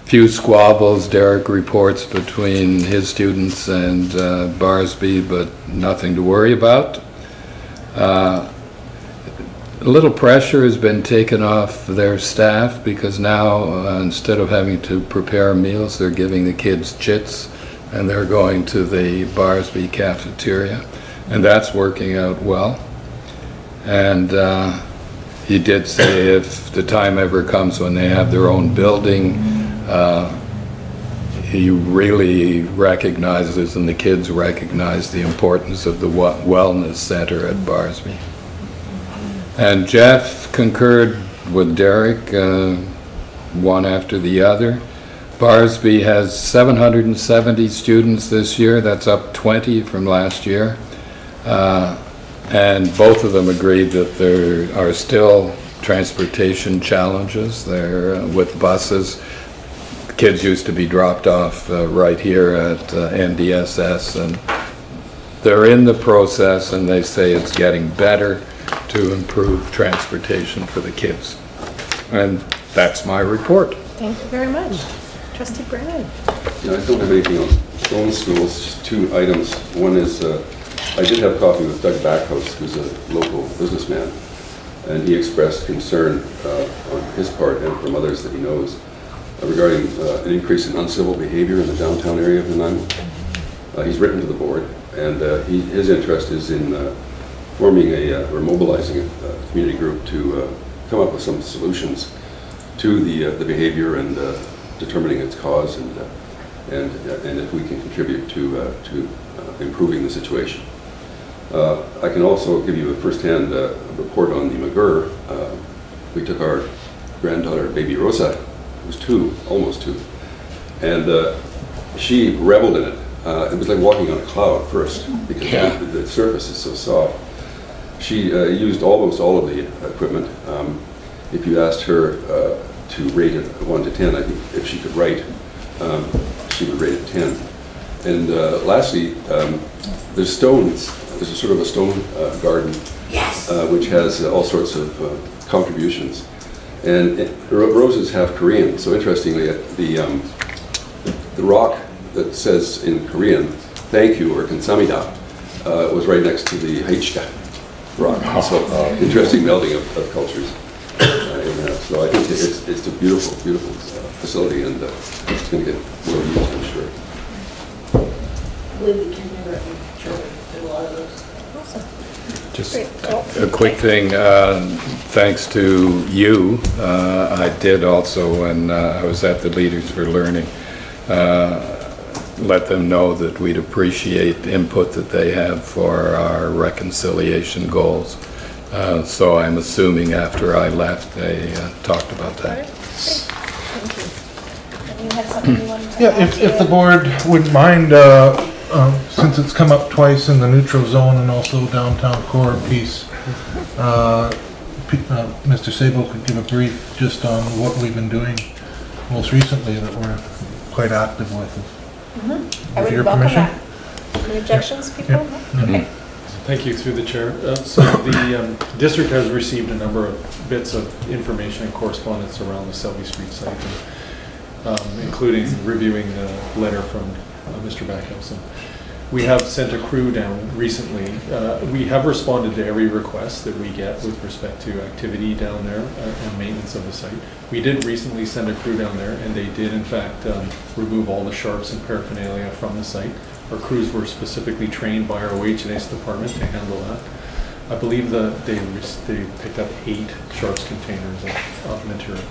Few squabbles, Derek reports, between his students and Barsby, but nothing to worry about. A little pressure has been taken off their staff because now instead of having to prepare meals, they're giving the kids chits and they're going to the Barsby cafeteria, and that's working out well. And he did say if the time ever comes when they have their own building, he really recognizes, and the kids recognize, the importance of the wellness center at Barsby. And Jeff concurred with Derek, one after the other. Barsby has 770 students this year. That's up 20 from last year. And both of them agreed that there are still transportation challenges there with buses. Kids used to be dropped off right here at NDSS, and they're in the process, and they say it's getting better to improve transportation for the kids. And that's my report. Thank you very much. Trustee Brennan. Yeah, I don't have anything on own schools, just two items. One is, I did have coffee with Doug Backhouse, who's a local businessman, and he expressed concern on his part and from others that he knows regarding an increase in uncivil behavior in the downtown area of Nanaimo. He's written to the board, and his interest is in forming or mobilizing a community group to come up with some solutions to the behavior and determining its cause, and if we can contribute to improving the situation. I can also give you a first-hand report on the McGurr. We took our granddaughter, baby Rosa, who's almost two, and she reveled in it. It was like walking on a cloud first, because the surface is so soft. She used almost all of the equipment. If you asked her to rate it 1 to 10, I think if she could write, she would rate it 10. And lastly, there's stones. There's a sort of a stone garden, which has all sorts of contributions. And roses have Korean, so interestingly, the rock that says in Korean, thank you, or kansamida, was right next to the Haichika rock. So interesting melding of cultures. So I think it's a beautiful, beautiful facility, and it's going to get more used, I'm sure. I believe the kindergarten children did a lot of those. Awesome. Just a quick thing, thanks to you, I did also, when I was at the Leaders for Learning, let them know that we'd appreciate input that they have for our reconciliation goals. So I'm assuming after I left, they talked about that. Thank you. And you had something you wanted to Yeah, add if the to- board wouldn't mind, since it's come up twice in the neutral zone and also downtown core piece, Mr. Sable could give a brief just on what we've been doing most recently that we're quite active with. I With would your welcome permission? that. Any objections, people? Yeah. No? Okay. Thank you, through the chair. So the district has received a number of bits of information and correspondence around the Selby Street site, including reviewing the letter from Mr. Backhausen. We have sent a crew down recently. We have responded to every request that we get with respect to activity down there and maintenance of the site. We did recently send a crew down there, and they did in fact remove all the sharps and paraphernalia from the site. Our crews were specifically trained by our OH&S department to handle that. I believe that they picked up 8 sharps containers of material.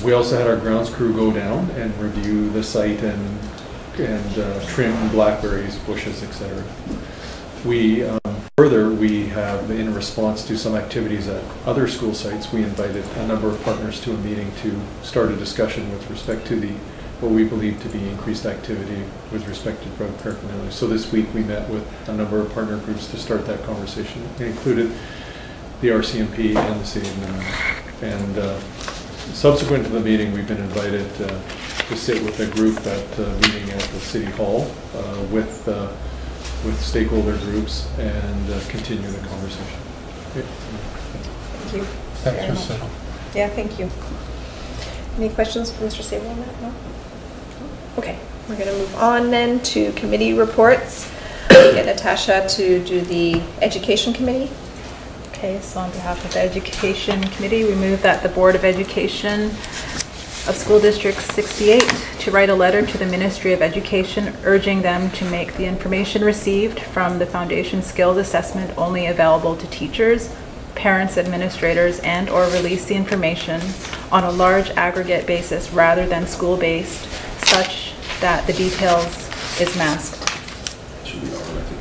We also had our grounds crew go down and review the site and trim blackberries, bushes, etc. We we have, in response to some activities at other school sites, we invited a number of partners to a meeting to start a discussion with respect to what we believe to be increased activity with respect to drug paraphernalia. So this week we met with a number of partner groups to start that conversation. It included the RCMP and the city of Nanaimo. And subsequent to the meeting, we've been invited to sit with a group at a meeting at the City Hall with stakeholder groups and continue the conversation. Okay. Thank you. Thanks, very Mr. much. Yeah, thank you. Any questions for Mr. Sable on that? No? Okay, we're going to move on then to committee reports. Get Natasha to do the Education Committee. Okay, so on behalf of the Education Committee, we move that the Board of Education of School District 68 to write a letter to the Ministry of Education urging them to make the information received from the Foundation Skills Assessment only available to teachers, parents, administrators, and/or release the information on a large aggregate basis rather than school-based, such that the details is masked. Should be automatic.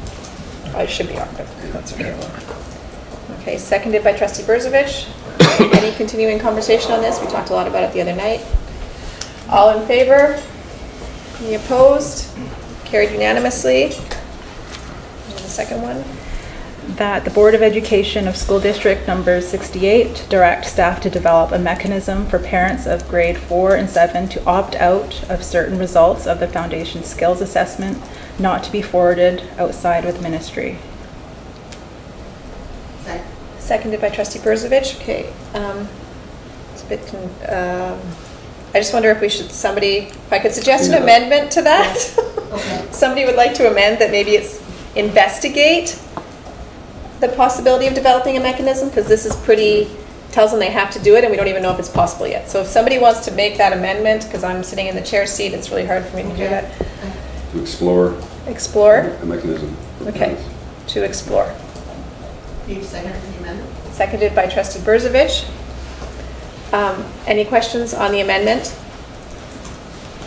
Oh, it should be awkward. That's okay. Okay, seconded by trustee Berzovich. Any continuing conversation on this? We talked a lot about it the other night. All in favor? Any opposed? Carried unanimously. And the second one? That the Board of Education of School District Number 68 direct staff to develop a mechanism for parents of grade 4 and 7 to opt out of certain results of the Foundation Skills Assessment, not to be forwarded outside with ministry. Seconded by trustee Berzovich. Okay. It's a bit, I just wonder if we should, if I could suggest an amendment to that. Okay. Somebody would like to amend that maybe it's investigate the possibility of developing a mechanism, because this is tells them they have to do it and we don't even know if it's possible yet. So if somebody wants to make that amendment, because I'm sitting in the chair seat, it's really hard for me to do that. To explore Explore? a mechanism. for Okay, parents. to explore. Steve, second for the amendment? Seconded by trustee Berzovich. Any questions on the amendment?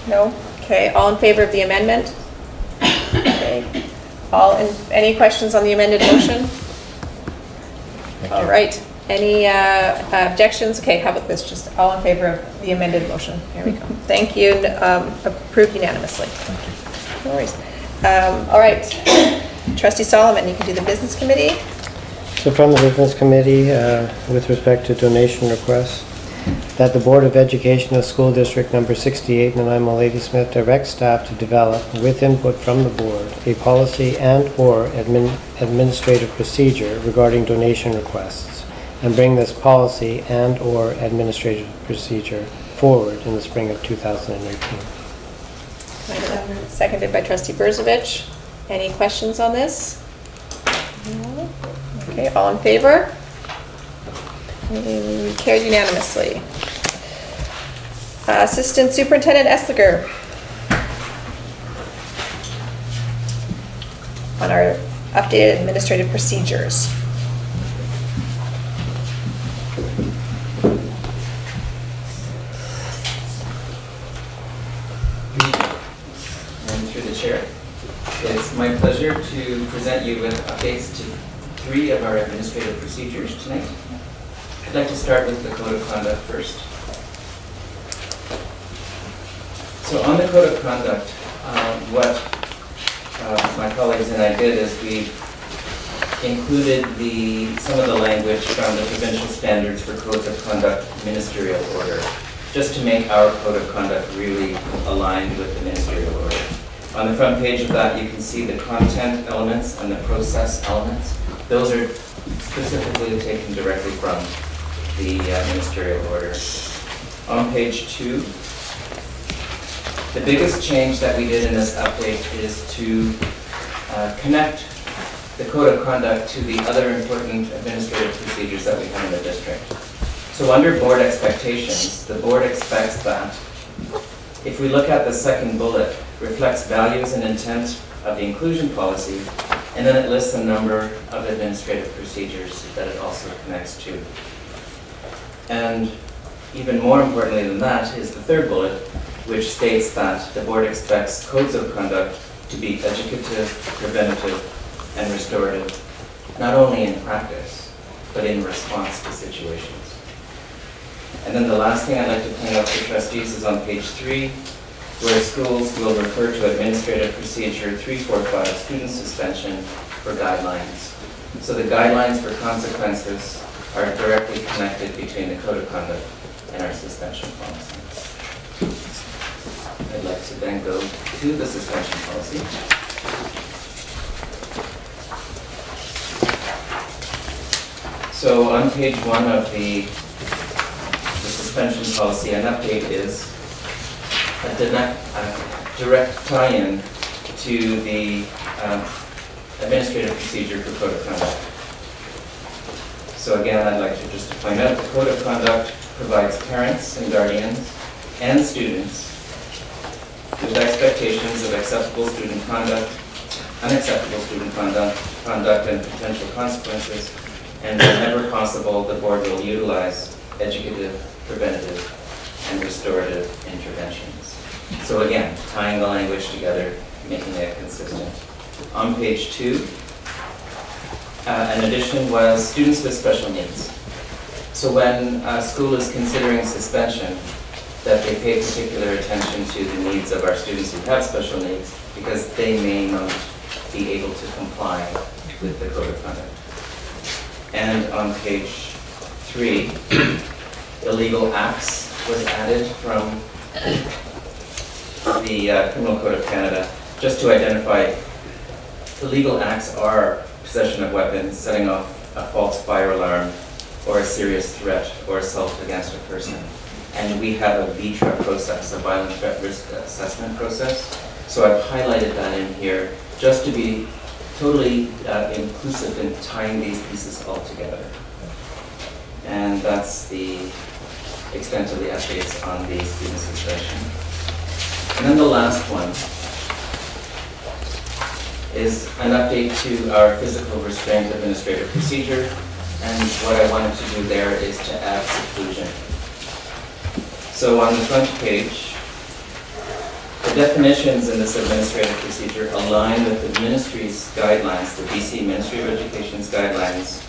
No? Okay, all in favor of the amendment? Okay. Any questions on the amended motion? All right. Any objections? Okay, how about this? Just all in favor of the amended motion. Here we go. Thank you. Approved unanimously. Thank you. No worries. All right. Trustee Solomon, you can do the business committee. So from the Business Committee, with respect to donation requests, that the Board of Education of School District Number 68, Nanaimo Ladysmith, directs staff to develop, with input from the board, a policy and/or administrative procedure regarding donation requests, and bring this policy and/or administrative procedure forward in the spring of 2018. Seconded by trustee Berzovich. Any questions on this? No? Okay, all in favor? Carried unanimously. Assistant Superintendent Estiger. On our updated administrative procedures. And through the chair, it's my pleasure to present you with updates to 3 of our administrative procedures tonight. I'd like to start with the Code of Conduct first. So on the Code of Conduct, what my colleagues and I did is we included some of the language from the provincial standards for codes of conduct ministerial order, just to make our Code of Conduct really aligned with the ministerial order. On the front page of that, you can see the content elements and the process elements. Those are specifically taken directly from the ministerial order. On page 2, the biggest change that we did in this update is to connect the Code of Conduct to the other important administrative procedures that we have in the district. So under board expectations, the board expects that, if we look at the second bullet, reflects values and intent of the inclusion policy, and then it lists a number of administrative procedures that it also connects to. And even more importantly than that is the third bullet, which states that the board expects codes of conduct to be educative, preventative, and restorative, not only in practice, but in response to situations. And then the last thing I'd like to point out to trustees is on page 3, where schools will refer to Administrative Procedure 345, student suspension, for guidelines. So the guidelines for consequences are directly connected between the Code of Conduct and our suspension policy. I'd like to then go to the suspension policy. So on page 1 of the suspension policy, an update is a direct tie-in to the administrative procedure for Code of Conduct. So again, I'd like to just point out the Code of Conduct provides parents and guardians and students with expectations of acceptable student conduct, unacceptable student conduct and potential consequences, and whenever possible, the board will utilize educative, preventative, and restorative interventions. So again, tying the language together, making it consistent. On page 2, an addition was students with special needs. So when a school is considering suspension, that they pay particular attention to the needs of our students who have special needs, because they may not be able to comply with the code of conduct. And on page 3, illegal acts was added from the Criminal Code of Canada, just to identify illegal acts are possession of weapons, setting off a false fire alarm, or a serious threat or assault against a person. And we have a VITRA process, a violent threat risk assessment process. So I've highlighted that in here just to be totally inclusive in tying these pieces all together. And that's the extent of the updates on the student suspension. And then the last one is an update to our physical restraint administrative procedure. And what I wanted to do there is to add seclusion. So on the front page, the definitions in this administrative procedure align with the ministry's guidelines, the BC Ministry of Education's guidelines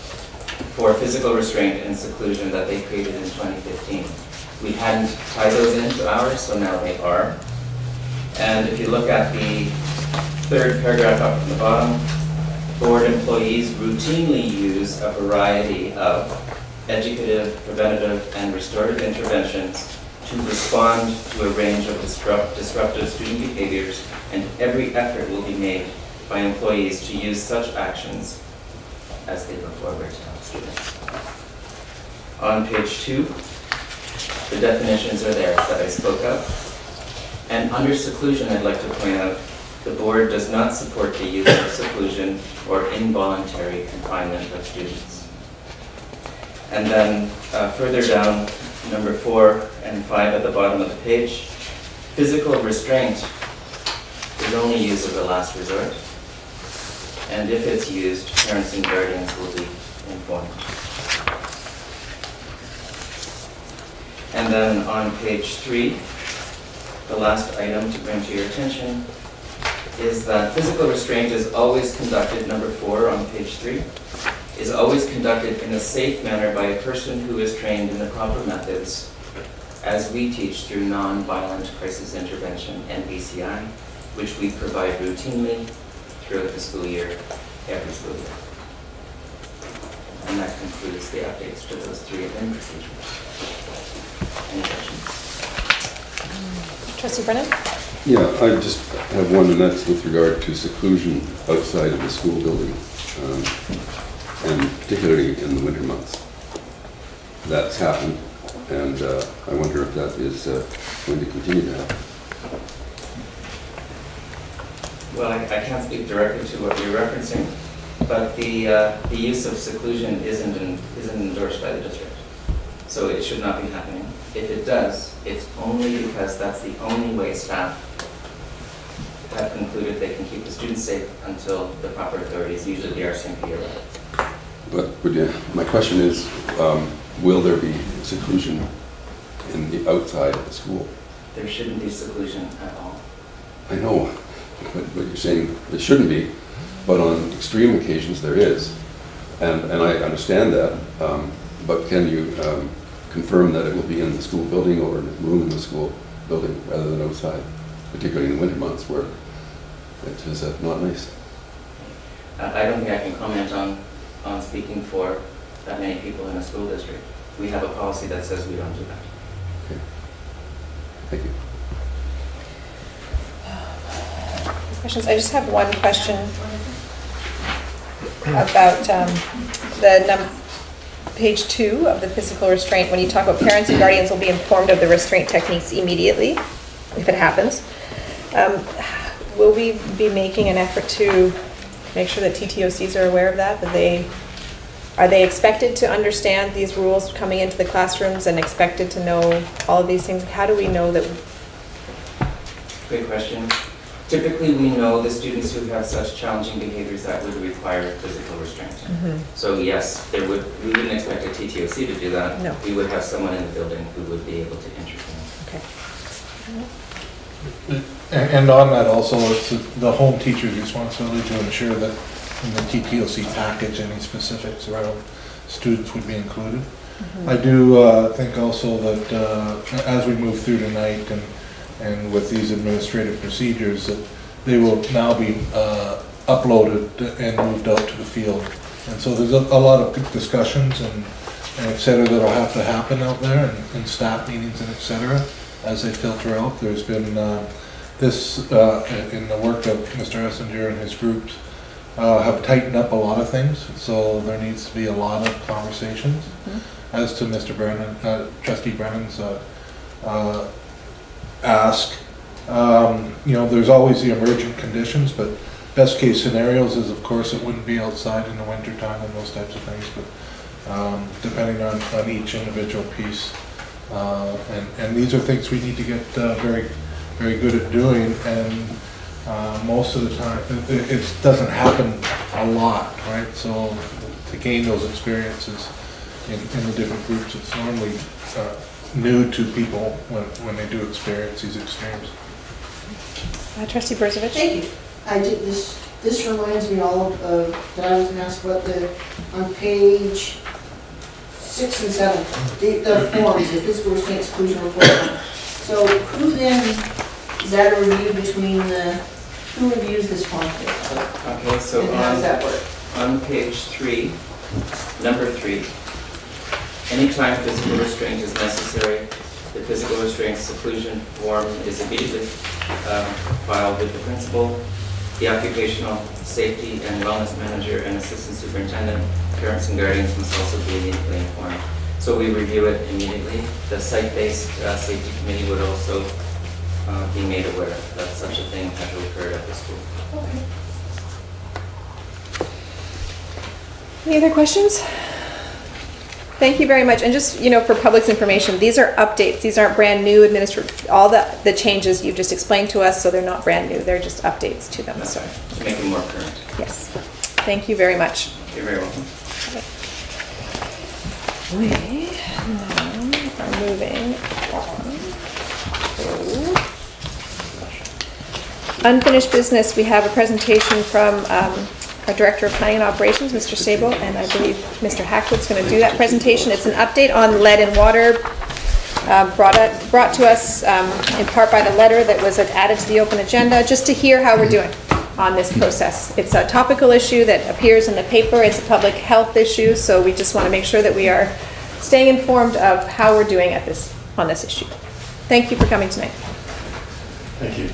for physical restraint and seclusion that they created in 2015. We hadn't tied those into ours, so now they are. And if you look at the third paragraph up from the bottom, board employees routinely use a variety of educative, preventative, and restorative interventions to respond to a range of disruptive student behaviors, and every effort will be made by employees to use such actions as they go forward to help students. On page 2, the definitions are there that I spoke of. And under seclusion, I'd like to point out the board does not support the use of seclusion or involuntary confinement of students. And then further down, number 4 and 5 at the bottom of the page, physical restraint is only used as a last resort. And if it's used, parents and guardians will be informed. And then on page 3, the last item to bring to your attention is that physical restraint is always conducted, number 4 on page 3, is always conducted in a safe manner by a person who is trained in the proper methods as we teach through non-violent crisis intervention, NVCI, which we provide routinely throughout the school year, every school year. And that concludes the updates to those 3 admin procedures. Any questions? Trustee Brennan? Yeah, I just have one, and that's with regard to seclusion outside of the school building, and particularly in the winter months. That's happened, and I wonder if that is going to continue to happen. Well, I can't speak directly to what you're referencing, but the use of seclusion isn't endorsed by the district, so it should not be happening. If it does, it's only because that's the only way staff have concluded they can keep the students safe until the proper authorities, usually the RCMP, arrive. But my question is, will there be seclusion in the outside of the school? There shouldn't be seclusion at all. I know, but you're saying there shouldn't be, but on extreme occasions there is, and I understand that. But can you confirm that it will be in the school building or in a room in the school building rather than outside, particularly in the winter months where it is not nice? I don't think I can comment on speaking for that many people in a school district. We have a policy that says we don't do that. Okay. Thank you. Questions? I just have one question about page 2 of the physical restraint. When you talk about parents and guardians will be informed of the restraint techniques immediately, if it happens. Will we be making an effort to make sure that TTOCs are aware of that? Are they expected to understand these rules coming into the classrooms and expected to know all of these things? How do we know that Great question. Typically, we know the students who have such challenging behaviors that would require physical restraint. So yes, we wouldn't expect a TTOC to do that. No. We would have someone in the building who would be able to intervene. Okay. And on that also, it's the home teacher's responsibility to ensure that in the TTOC package, any specifics around students would be included. I do think also that as we move through tonight and with these administrative procedures, that they will now be uploaded and moved out to the field. And so there's a lot of good discussions and et cetera that'll have to happen out there and staff meetings and et cetera as they filter out. There's been this in the work of Mr. Essinger and his groups have tightened up a lot of things. So there needs to be a lot of conversations. As to Mr. Brennan, Trustee Brennan's ask, you know, there's always the emergent conditions, but best case scenarios is, of course, it wouldn't be outside in the winter time and those types of things, but depending on each individual piece. And these are things we need to get very, very good at doing, and most of the time, it doesn't happen a lot, right? So to gain those experiences in the different groups, it's normally new to people when they do experience these extremes. Trustee Brzovic. Thank you. I did this. This reminds me all of that I was going to ask about on page 6 and 7, the forms, the physical restraint exclusion report. So who then is that a review between who reviews this form? Okay, so and how does that work? On page 3, number 3. Anytime physical restraint is necessary, the physical restraint seclusion form is immediately filed with the principal, the occupational safety and wellness manager, and assistant superintendent. Parents and guardians must also be immediately informed. So we review it immediately. The site-based safety committee would also be made aware that such a thing had occurred at the school. Okay. Any other questions? Thank you very much. And just, you know, for public's information, these are updates. These aren't brand new all the changes you've just explained to us, so they're not brand new. They're just updates to them. That's right. To make them more current. Yes. Thank you very much. You're very welcome. We now are moving on to unfinished business. We have a presentation from our Director of Planning and Operations, Mr. Sable, and I believe Mr. Hackwood's going to do that presentation. It's an update on lead and water brought to us in part by the letter that was added to the open agenda, just to hear how we're doing on this process. It's a topical issue that appears in the paper. It's a public health issue, so we just want to make sure that we are staying informed of how we're doing on this issue. Thank you for coming tonight. Thank you.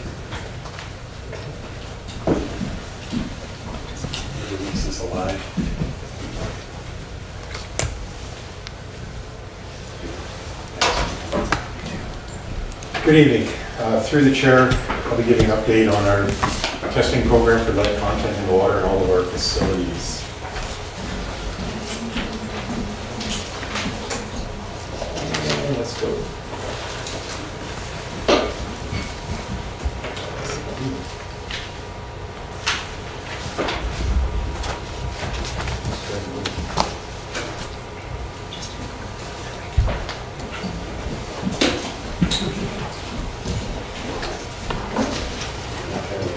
Release this alive. Good evening. Through the chair, I'll be giving an update on our testing program for lead content in the water in all of our facilities. Let's go.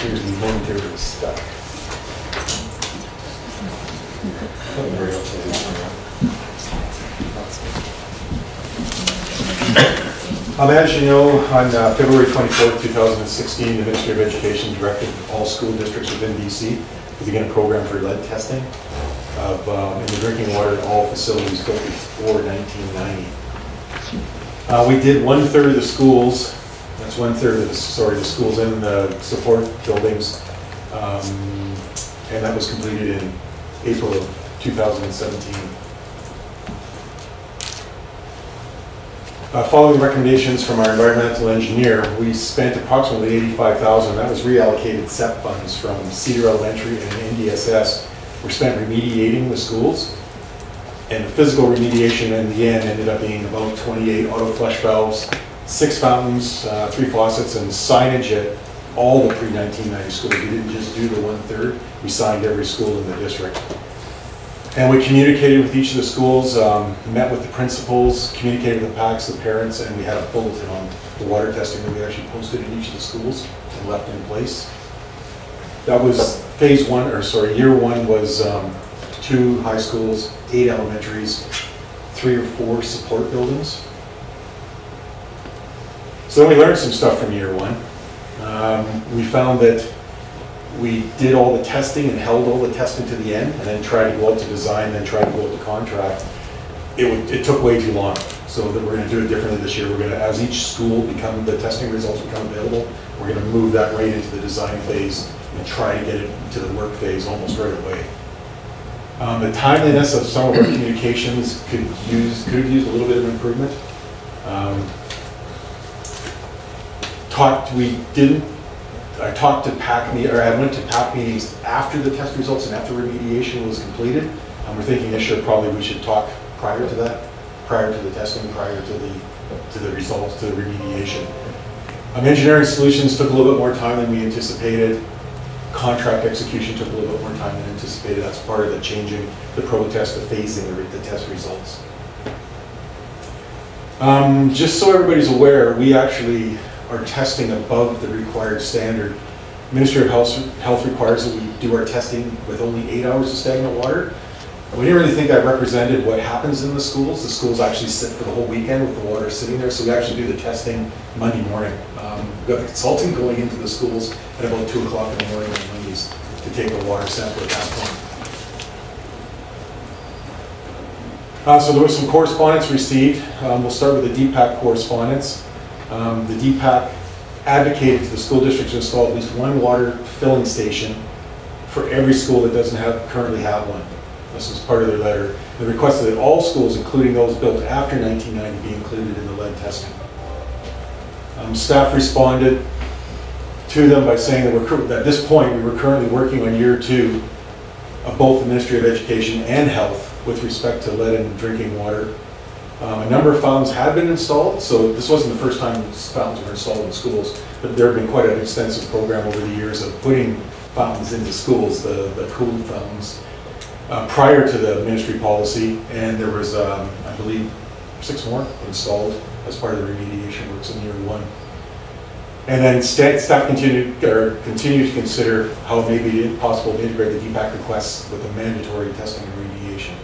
Here's the momentarily stuck. As you know, on February 24th, 2016, the Ministry of Education directed all school districts within BC to begin a program for lead testing of in the drinking water in all facilities built before 1990. We did 1/3 of the schools. That's 1/3 of the schools in the support buildings, and that was completed in April of 2017. Following recommendations from our environmental engineer, we spent approximately $85,000. That was reallocated SEP funds from Cedar Elementary and NDSS. Were spent remediating the schools, and the physical remediation in the end ended up being about 28 auto flush valves, 6 fountains, 3 faucets, and signage at all the pre-1990 schools. We didn't just do the 1/3, we signed every school in the district. And we communicated with each of the schools, met with the principals, communicated with the PACs, the parents, and we had a bulletin on the water testing that we actually posted in each of the schools and left in place. That was phase one, or sorry, year one was 2 high schools, 8 elementaries, 3 or 4 support buildings. So then we learned some stuff from year one. We found that we did all the testing and held all the testing to the end, and then tried to go out to design, then tried to go out to contract. It took way too long, so that we're going to do it differently this year. We're going to, as each school the testing results become available, we're going to move that right into the design phase and try to get it to the work phase almost right away. The timeliness of some of our communications could have used a little bit of improvement. I talked to PAC, or I went to PAC meetings after the test results and after remediation was completed. We're thinking this year probably we should talk prior to that, prior to the testing, prior to the results, to the remediation. Engineering solutions took a little bit more time than we anticipated. Contract execution took a little bit more time than anticipated. That's part of the changing the protest, the phasing the test results. Just so everybody's aware, we actually are testing above the required standard. Ministry of Health requires that we do our testing with only 8 hours of stagnant water. We didn't really think that represented what happens in the schools. The schools actually sit for the whole weekend with the water sitting there, so we actually do the testing Monday morning. We've got the consultant going into the schools at about 2 o'clock in the morning on Mondays to take a water sample at that point. So there was some correspondence received. We'll start with the DPAC correspondence. The DPAC advocated to the school districts to install at least 1 water filling station for every school that doesn't currently have one. This was part of their letter. They requested that all schools, including those built after 1990, be included in the lead testing. Staff responded to them by saying that at this point we were currently working on year 2 of both the Ministry of Education and Health with respect to lead in drinking water. A number of fountains had been installed, so this wasn't the first time fountains were installed in schools, but there had been quite an extensive program over the years of putting fountains into schools, the cooled fountains, prior to the ministry policy, and there was, I believe, 6 more installed as part of the remediation works in year 1. And then staff continue to consider how it may be possible to integrate the DPAC requests with a mandatory testing and remediation.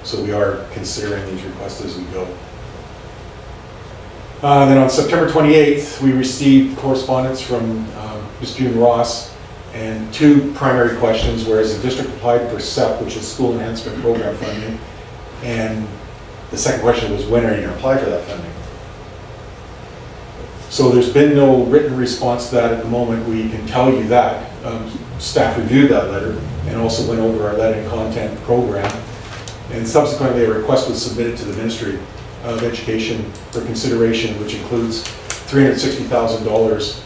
So we are considering these requests as we go. Then on September 28th, we received correspondence from Ms. June Ross and 2 primary questions, whereas the district applied for SEP, which is School Enhancement Program funding, and the second question was, when are you going to apply for that funding? So there's been no written response to that at the moment. We can tell you that. Staff reviewed that letter and also went over our lead and content program. And subsequently, a request was submitted to the Ministry of Education for consideration, which includes $360,000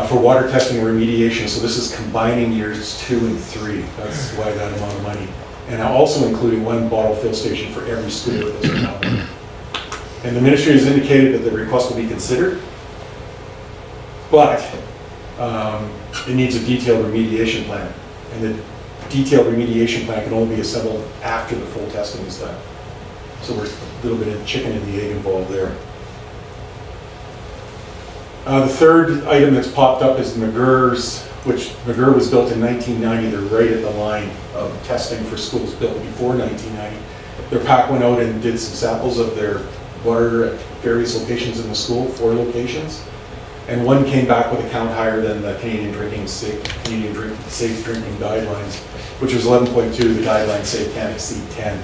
for water testing and remediation. So this is combining years 2 and 3. That's why that amount of money. And also including 1 bottle fill station for every school that doesn't have one. And the ministry has indicated that the request will be considered, but it needs a detailed remediation plan. And the detailed remediation plan can only be assembled after the full testing is done. So there's a little bit of chicken and the egg involved there. The third item that's popped up is McGirr's, which McGirr was built in 1990. They're right at the line of testing for schools built before 1990. Their PAC went out and did some samples of their water at various locations in the school, 4 locations. And 1 came back with a count higher than the Canadian Safe Drinking Guidelines, which was 11.2. The guidelines say it can't exceed 10.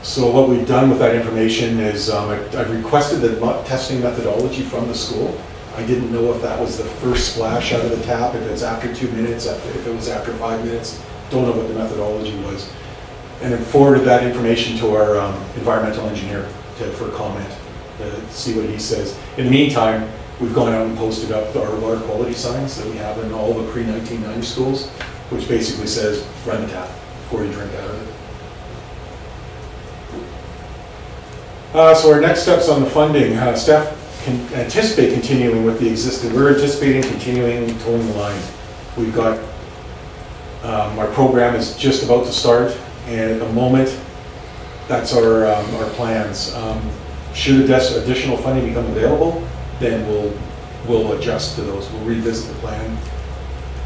So what we've done with that information is I've requested the testing methodology from the school. I didn't know if that was the first splash out of the tap, if it's after 2 minutes, if it was after 5 minutes. Don't know what the methodology was. And then forwarded that information to our environmental engineer for comment, to see what he says. In the meantime, we've gone out and posted up our water quality signs that we have in all the pre-1990 schools, which basically says, run the tap before you drink out of it. So our next steps on the funding, staff anticipate continuing with the existing, we're anticipating continuing towing the line. We've got, our program is just about to start, and at the moment, that's our plans. Should additional funding become available, then we'll adjust to those. We'll revisit the plan,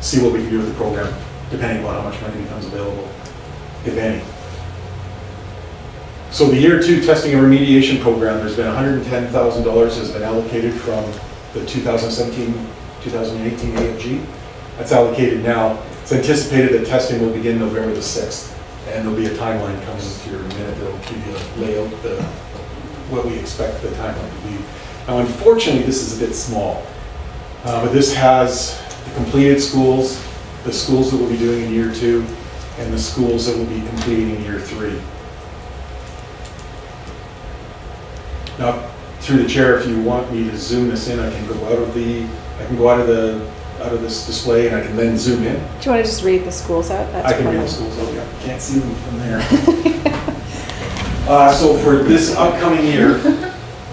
see what we can do with the program, depending on how much money becomes available, if any. So the year 2 testing and remediation program, there's been $110,000 has been allocated from the 2017-2018 AFG. That's allocated now. It's anticipated that testing will begin November the 6th, and there'll be a timeline coming here in a minute that'll give you a layout, what we expect the timeline to be. Now, unfortunately, this is a bit small, but this has the completed schools, the schools that we'll be doing in year 2, and the schools that will be completing in year 3. Now, through the chair, if you want me to zoom this in, I can go out of this display, and I can then zoom in. Do you want to just read the schools out? I can read the schools out, yeah. Can't see them from there. So for this upcoming year,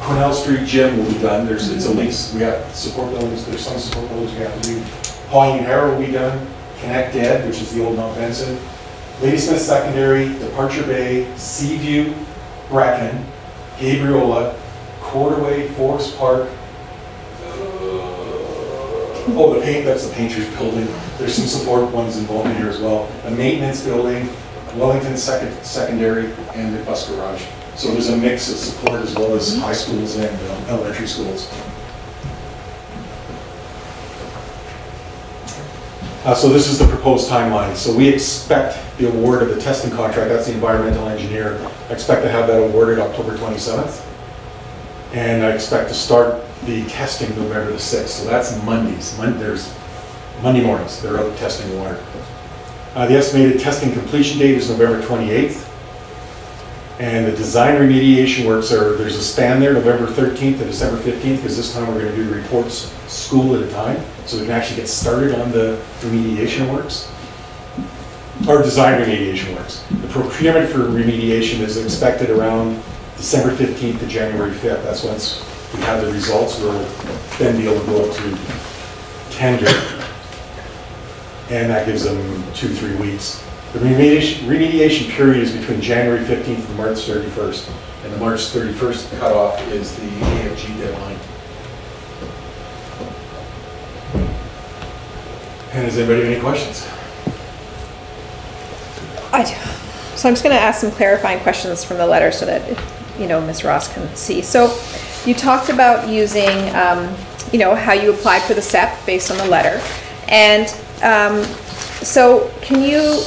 Cornell Street Gym will be done. It's a lease. We got support buildings. There's some support buildings we have to do. Pauline Harrow will be done. Connect Ed, which is the old Mount Benson. Ladysmith Secondary, Departure Bay, Seaview, Brecken, Gabriola, Quarterway, Forest Park. That's the painter's building. There's some support ones involved in here as well. The maintenance building, Wellington Secondary, and the bus garage. So there's a mix of support as well as high schools and elementary schools. So this is the proposed timeline. So we expect the award of the testing contract, that's the environmental engineer, I expect to have that awarded October 27th. And I expect to start the testing November the 6th. So that's Mondays. There's Monday mornings, they're out testing water. The estimated testing completion date is November 28th. And the design remediation works there's a span there, November 13th to December 15th, because this time we're going to do the reports school at a time, so we can actually get started on the remediation works, or design remediation works. The procurement for remediation is expected around December 15th to January 5th. That's once we have the results, we'll then be able to go to tender, and that gives them 2-3 weeks. The remediation period is between January 15th and March 31st, and the March 31st cutoff is the AFG deadline. And does anybody have any questions? I do. So I'm just going to ask some clarifying questions from the letter so that, Ms. Ross can see. So you talked about using, how you applied for the SEP based on the letter. And so can you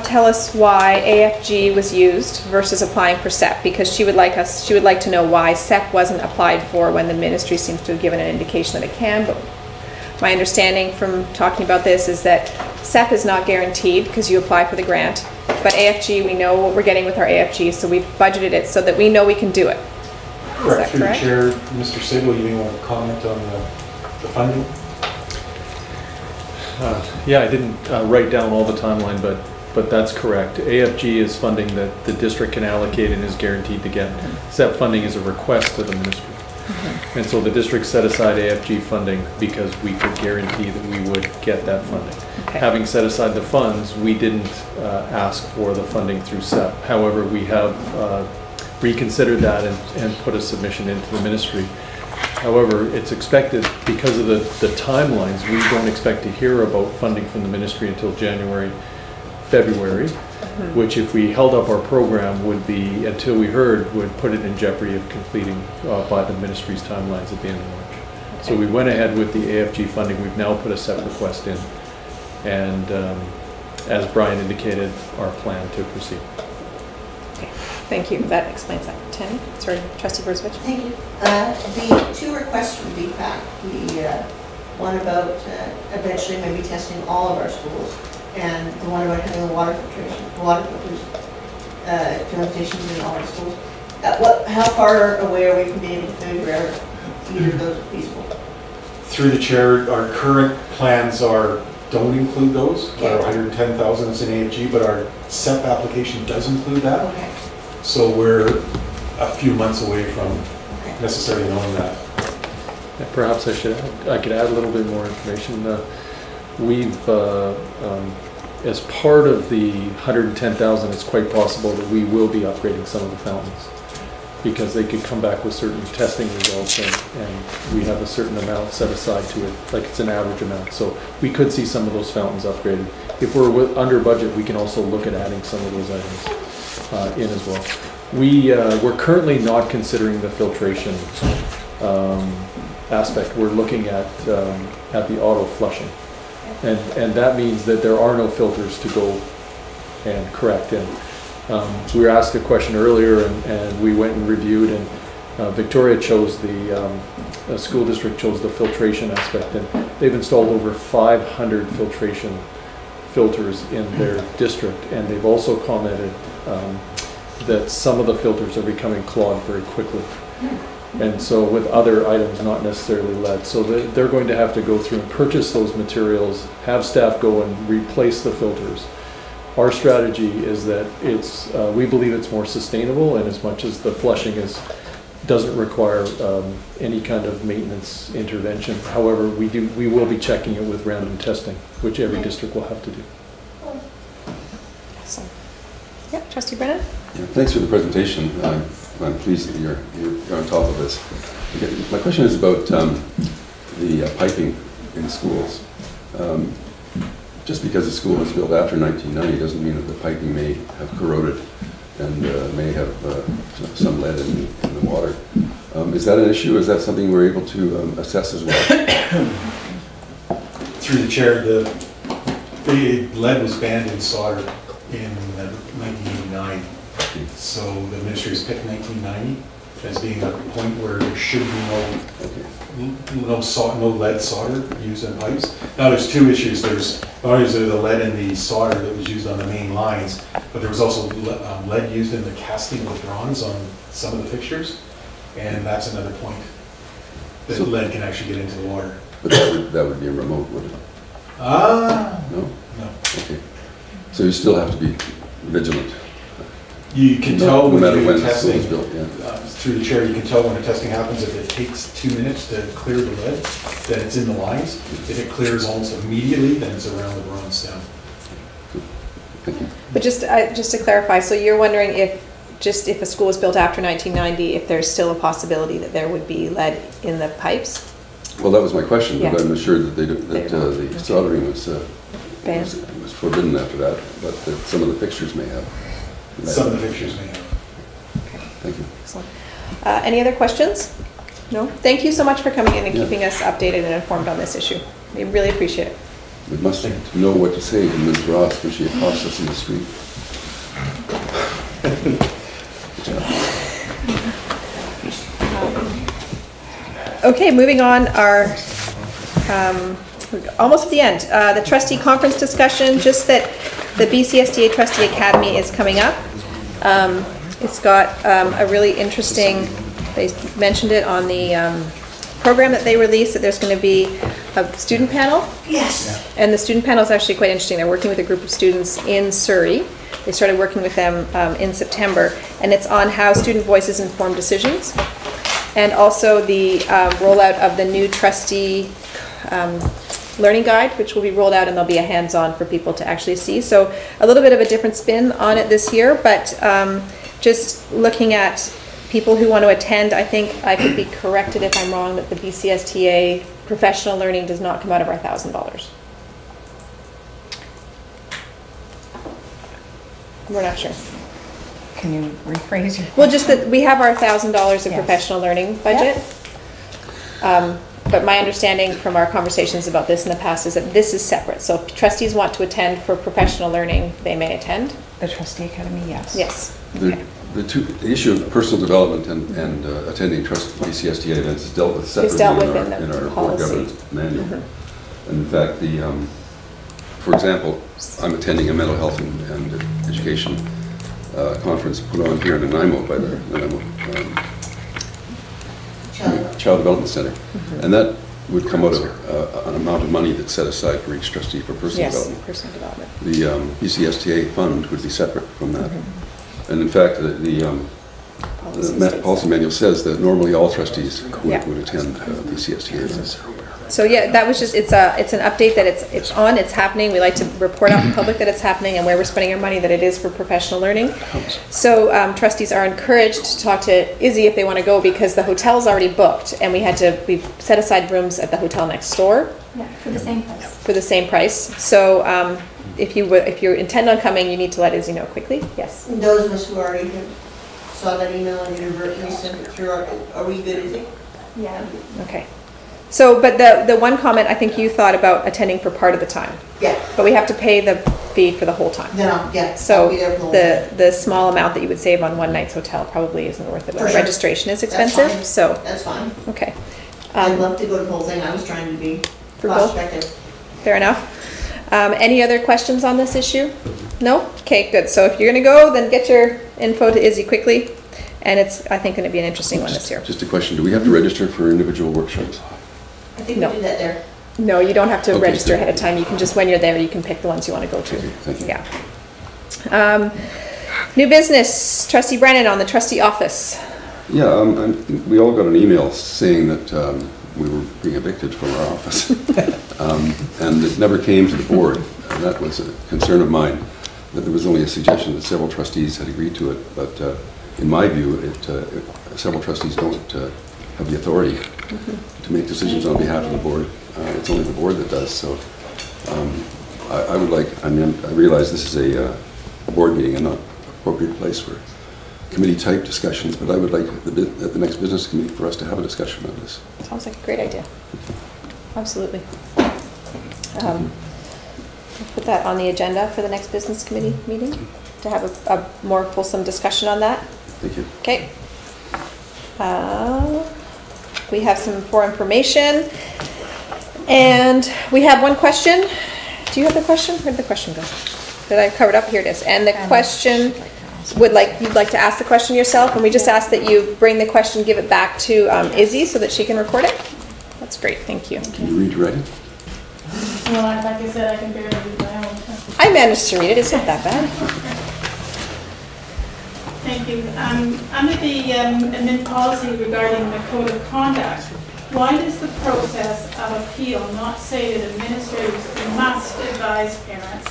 tell us why AFG was used versus applying for SEP? Because she would like to know why SEP wasn't applied for when the ministry seems to have given an indication that it can. But my understanding from talking about this is that SEP is not guaranteed because you apply for the grant. But AFG, we know what we're getting with our AFG, so we've budgeted it so that we know we can do it. Correct. Through the chair, Mr. Sibley, you may want to comment on the funding? Yeah, I didn't write down all the timeline, but that's correct. AFG is funding that the district can allocate and is guaranteed to get. SEP funding is a request to the ministry. And so the district set aside AFG funding because we could guarantee that we would get that funding. Okay. Having set aside the funds, we didn't ask for the funding through SEP. However, we have reconsidered that and put a submission into the ministry. However, it's expected, because of the timelines, we don't expect to hear about funding from the ministry until January, February, which if we held up our program would be, until we heard, would put it in jeopardy of completing by the ministry's timelines at the end of March. Okay. So we went ahead with the AFG funding. We've now put a SEP request in. And as Brian indicated, our plan to proceed. Okay. Thank you. That explains that. Tammy? Sorry, Trustee Burzovich. Thank you. The 2 requests from DPAC, the one about eventually maybe testing all of our schools, and the one about having the water filters, filling stations in all our schools. How far away are we from being able to figure out either of those are feasible? Through the chair, our current plans don't include those. Okay. Our 110,000 is in AFG, but our SEP application does include that. Okay. So we're a few months away from necessarily knowing that. Perhaps I could add a little bit more information. We've, as part of the 110,000, it's quite possible that we will be upgrading some of the fountains, because they could come back with certain testing results, and we have a certain amount set aside to it, like it's an average amount. So we could see some of those fountains upgraded. If we're under budget, we can also look at adding some of those items in as well. We're currently not considering the filtration aspect. We're looking at the auto flushing, and that means that there are no filters to go and correct in. We were asked a question earlier, and we went and reviewed, and Victoria chose the school district chose the filtration aspect, and they've installed over 500 filtration filters in their district, and they've also commented that some of the filters are becoming clogged very quickly. And so with other items, not necessarily lead. So they're going to have to go through and purchase those materials, have staff go and replace the filters. Our strategy is that we believe it's more sustainable, and as much as the flushing doesn't require any kind of maintenance intervention. However, we will be checking it with random testing, which every district will have to do. Awesome. Yep, Trustee Brennan? Yeah, thanks for the presentation. I'm pleased that you're on top of this. Okay, my question is about the piping in schools. Just because a school was built after 1990 doesn't mean that the piping may have corroded and may have some lead in the water. Is that an issue? Is that something we're able to assess as well? Through the chair, the lead was banned in solder in 1989. So the administrators picked 1990 as being a point where there should be no lead solder used in pipes. Now there's two issues. There's not only is there the lead in the solder that was used on the main lines, but there was also lead used in the casting of bronze on some of the fixtures, and that's another point that lead can actually get into the water. But that would be a remote, would it? No? No. Okay. So you still have to be vigilant. You can tell when the you're school testing, is built, yeah. Through the chair, you can tell when the testing happens. If it takes 2 minutes to clear the lead, then it's in the lines. If it clears almost immediately, then it's around the bronze stem. But just to clarify, so you're wondering if a school was built after 1990, if there's still a possibility that there would be lead in the pipes? Well, that was my question, Yeah. but I'm assured that the soldering was forbidden after that, but that some of the fixtures may have. Some of the fixtures may have. Okay. Thank you. Excellent. Any other questions? No? Thank you so much for coming in and Yeah. keeping us updated and informed on this issue. We really appreciate it. We must know what to say to Ms. Ross when she accosts us in the street. Okay, moving on, almost at the end. The trustee conference discussion, just that the BCSDA Trustee Academy is coming up. It's got a really interesting, they mentioned it on the program that they released, that there's going to be a student panel. Yes. And the student panel is actually quite interesting. They're working with a group of students in Surrey. They started working with them in September, and it's on how student voices inform decisions, and also the rollout of the new trustee learning guide, which will be rolled out, and there'll be a hands-on for people to actually see. So a little bit of a different spin on it this year, but just looking at people who want to attend, I think I could be corrected if I'm wrong, that the BCSTA professional learning does not come out of our $1,000. We're not sure. Can you rephrase your? Well, just that we have our $1,000 of Yes. professional learning budget. But my understanding from our conversations about this in the past is that this is separate. So if trustees want to attend for professional learning, they may attend. The Trustee Academy, yes. Yes. The issue of personal development and attending BCSTA events is dealt with separately dealt with in our board policy. governance manual. And in fact, for example, I'm attending a mental health and education conference put on here in Nanaimo by the Nanaimo Child Development Center. And that would come out of an amount of money that's set aside for each trustee for personal development. Yes, personal development. The BCSTA fund would be separate from that. And in fact, the the policy manual says that normally all trustees Yeah. would attend the CST hearings. So yeah, that was just, it's an update that it's on, it's happening. We like to report out to the public that it's happening and where we're spending our money, that it is for professional learning. So trustees are encouraged to talk to Izzy if they want to go, because the hotel's already booked and we've set aside rooms at the hotel next door. Yeah, for the same price. For the same price. So if you intend on coming, you need to let Izzy know quickly. Yes. And those of us who already saw that email and inadvertently sent it through, are we good, is it? Yeah. Okay. So, but the one comment, I think you thought about attending for part of the time. Yeah. But we have to pay the fee for the whole time. No, yeah. So I'll be there for the whole time. the small amount that you would save on one night's hotel probably isn't worth it. For But sure. registration is That's expensive, fine. so. That's fine. Okay. I'd love to go to the whole thing. I was trying to be For cost both? effective. Fair enough. Any other questions on this issue? No? Okay, good. So if you're gonna go, then get your info to Izzy quickly. And it's, I think, gonna be an interesting one this year. Just a question, do we have to register for individual workshops? I think No. we did that there. No, you don't have to Okay, register good. ahead of time. You can just, when you're there, you can pick the ones you want to go to. Okay, thank you. Yeah. New business, trustee Brennan on the trustee office. Yeah, we all got an email saying that we were being evicted from our office. And it never came to the board. And that was a concern of mine, that there was only a suggestion that several trustees had agreed to it. But in my view, several trustees don't have the authority to make decisions on behalf of the board. It's only the board that does. So I would like, I realize this is a board meeting and not appropriate place for committee-type discussions, but I would like at the next business committee for us to have a discussion on this. Sounds like a great idea. Absolutely. We'll put that on the agenda for the next business committee meeting to have a more fulsome discussion on that. Thank you. Okay. We have some for information. And we have one question. Do you have the question? Where did the question go? Did I cover it up? Here it is. And the question you'd like to ask the question yourself, and we just ask that you bring the question, give it back to Izzy so that she can record it. That's great. Thank you. Can you read writing? Well, like I said, I can barely read my own. I managed to read it. It's not that bad. Thank you. Under the admin policy regarding the code of conduct, why does the process of appeal not say that administrators must advise parents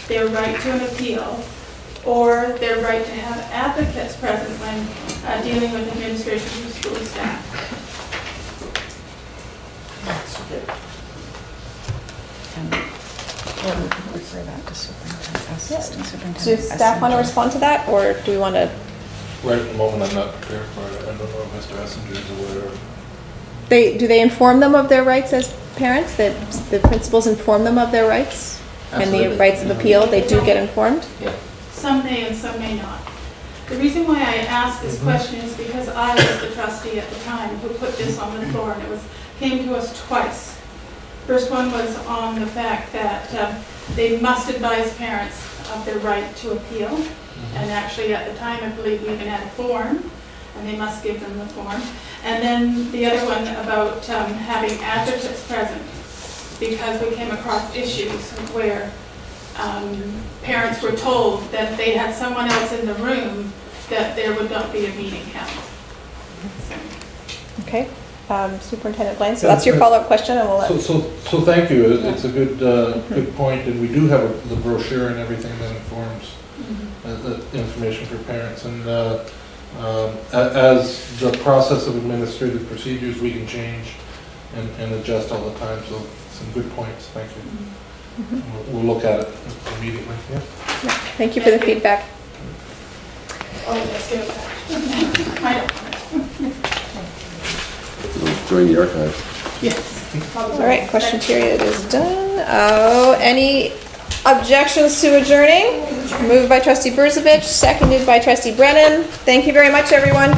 their right to an appeal or their right to have advocates present when dealing with administration and school staff? Does staff want to respond to that, or do we want to? Right at the moment, I'm not prepared for it. I don't know if Mr. Essinger is aware. Do they inform them of their rights as parents? That the principals inform them of their rights and the rights of appeal? They do get informed? Some may and some may not. The reason why I asked this question is because I was the trustee at the time who put this on the floor, and it came to us twice. First one was on the fact that they must advise parents of their right to appeal. And actually at the time, I believe we even had a form, and they must give them the form. And then the other one about having advocates present, because we came across issues where parents were told that if they had someone else in the room, that there would not be a meeting held. Okay. Superintendent Blaine, so that's your follow-up question, and we'll let... So thank you. It's a good point, and we do have the brochure and everything that informs the information for parents. And as the process of administrative procedures, we can change and adjust all the time. So some good points. Thank you. We'll look at it immediately. Yeah. Thank you for the feedback. Oh, let's give it back. Join the archive. Yes. All right, question period is done. Oh, any objections to adjourning? Moved by trustee Burzovich, seconded by trustee Brennan. Thank you very much, everyone.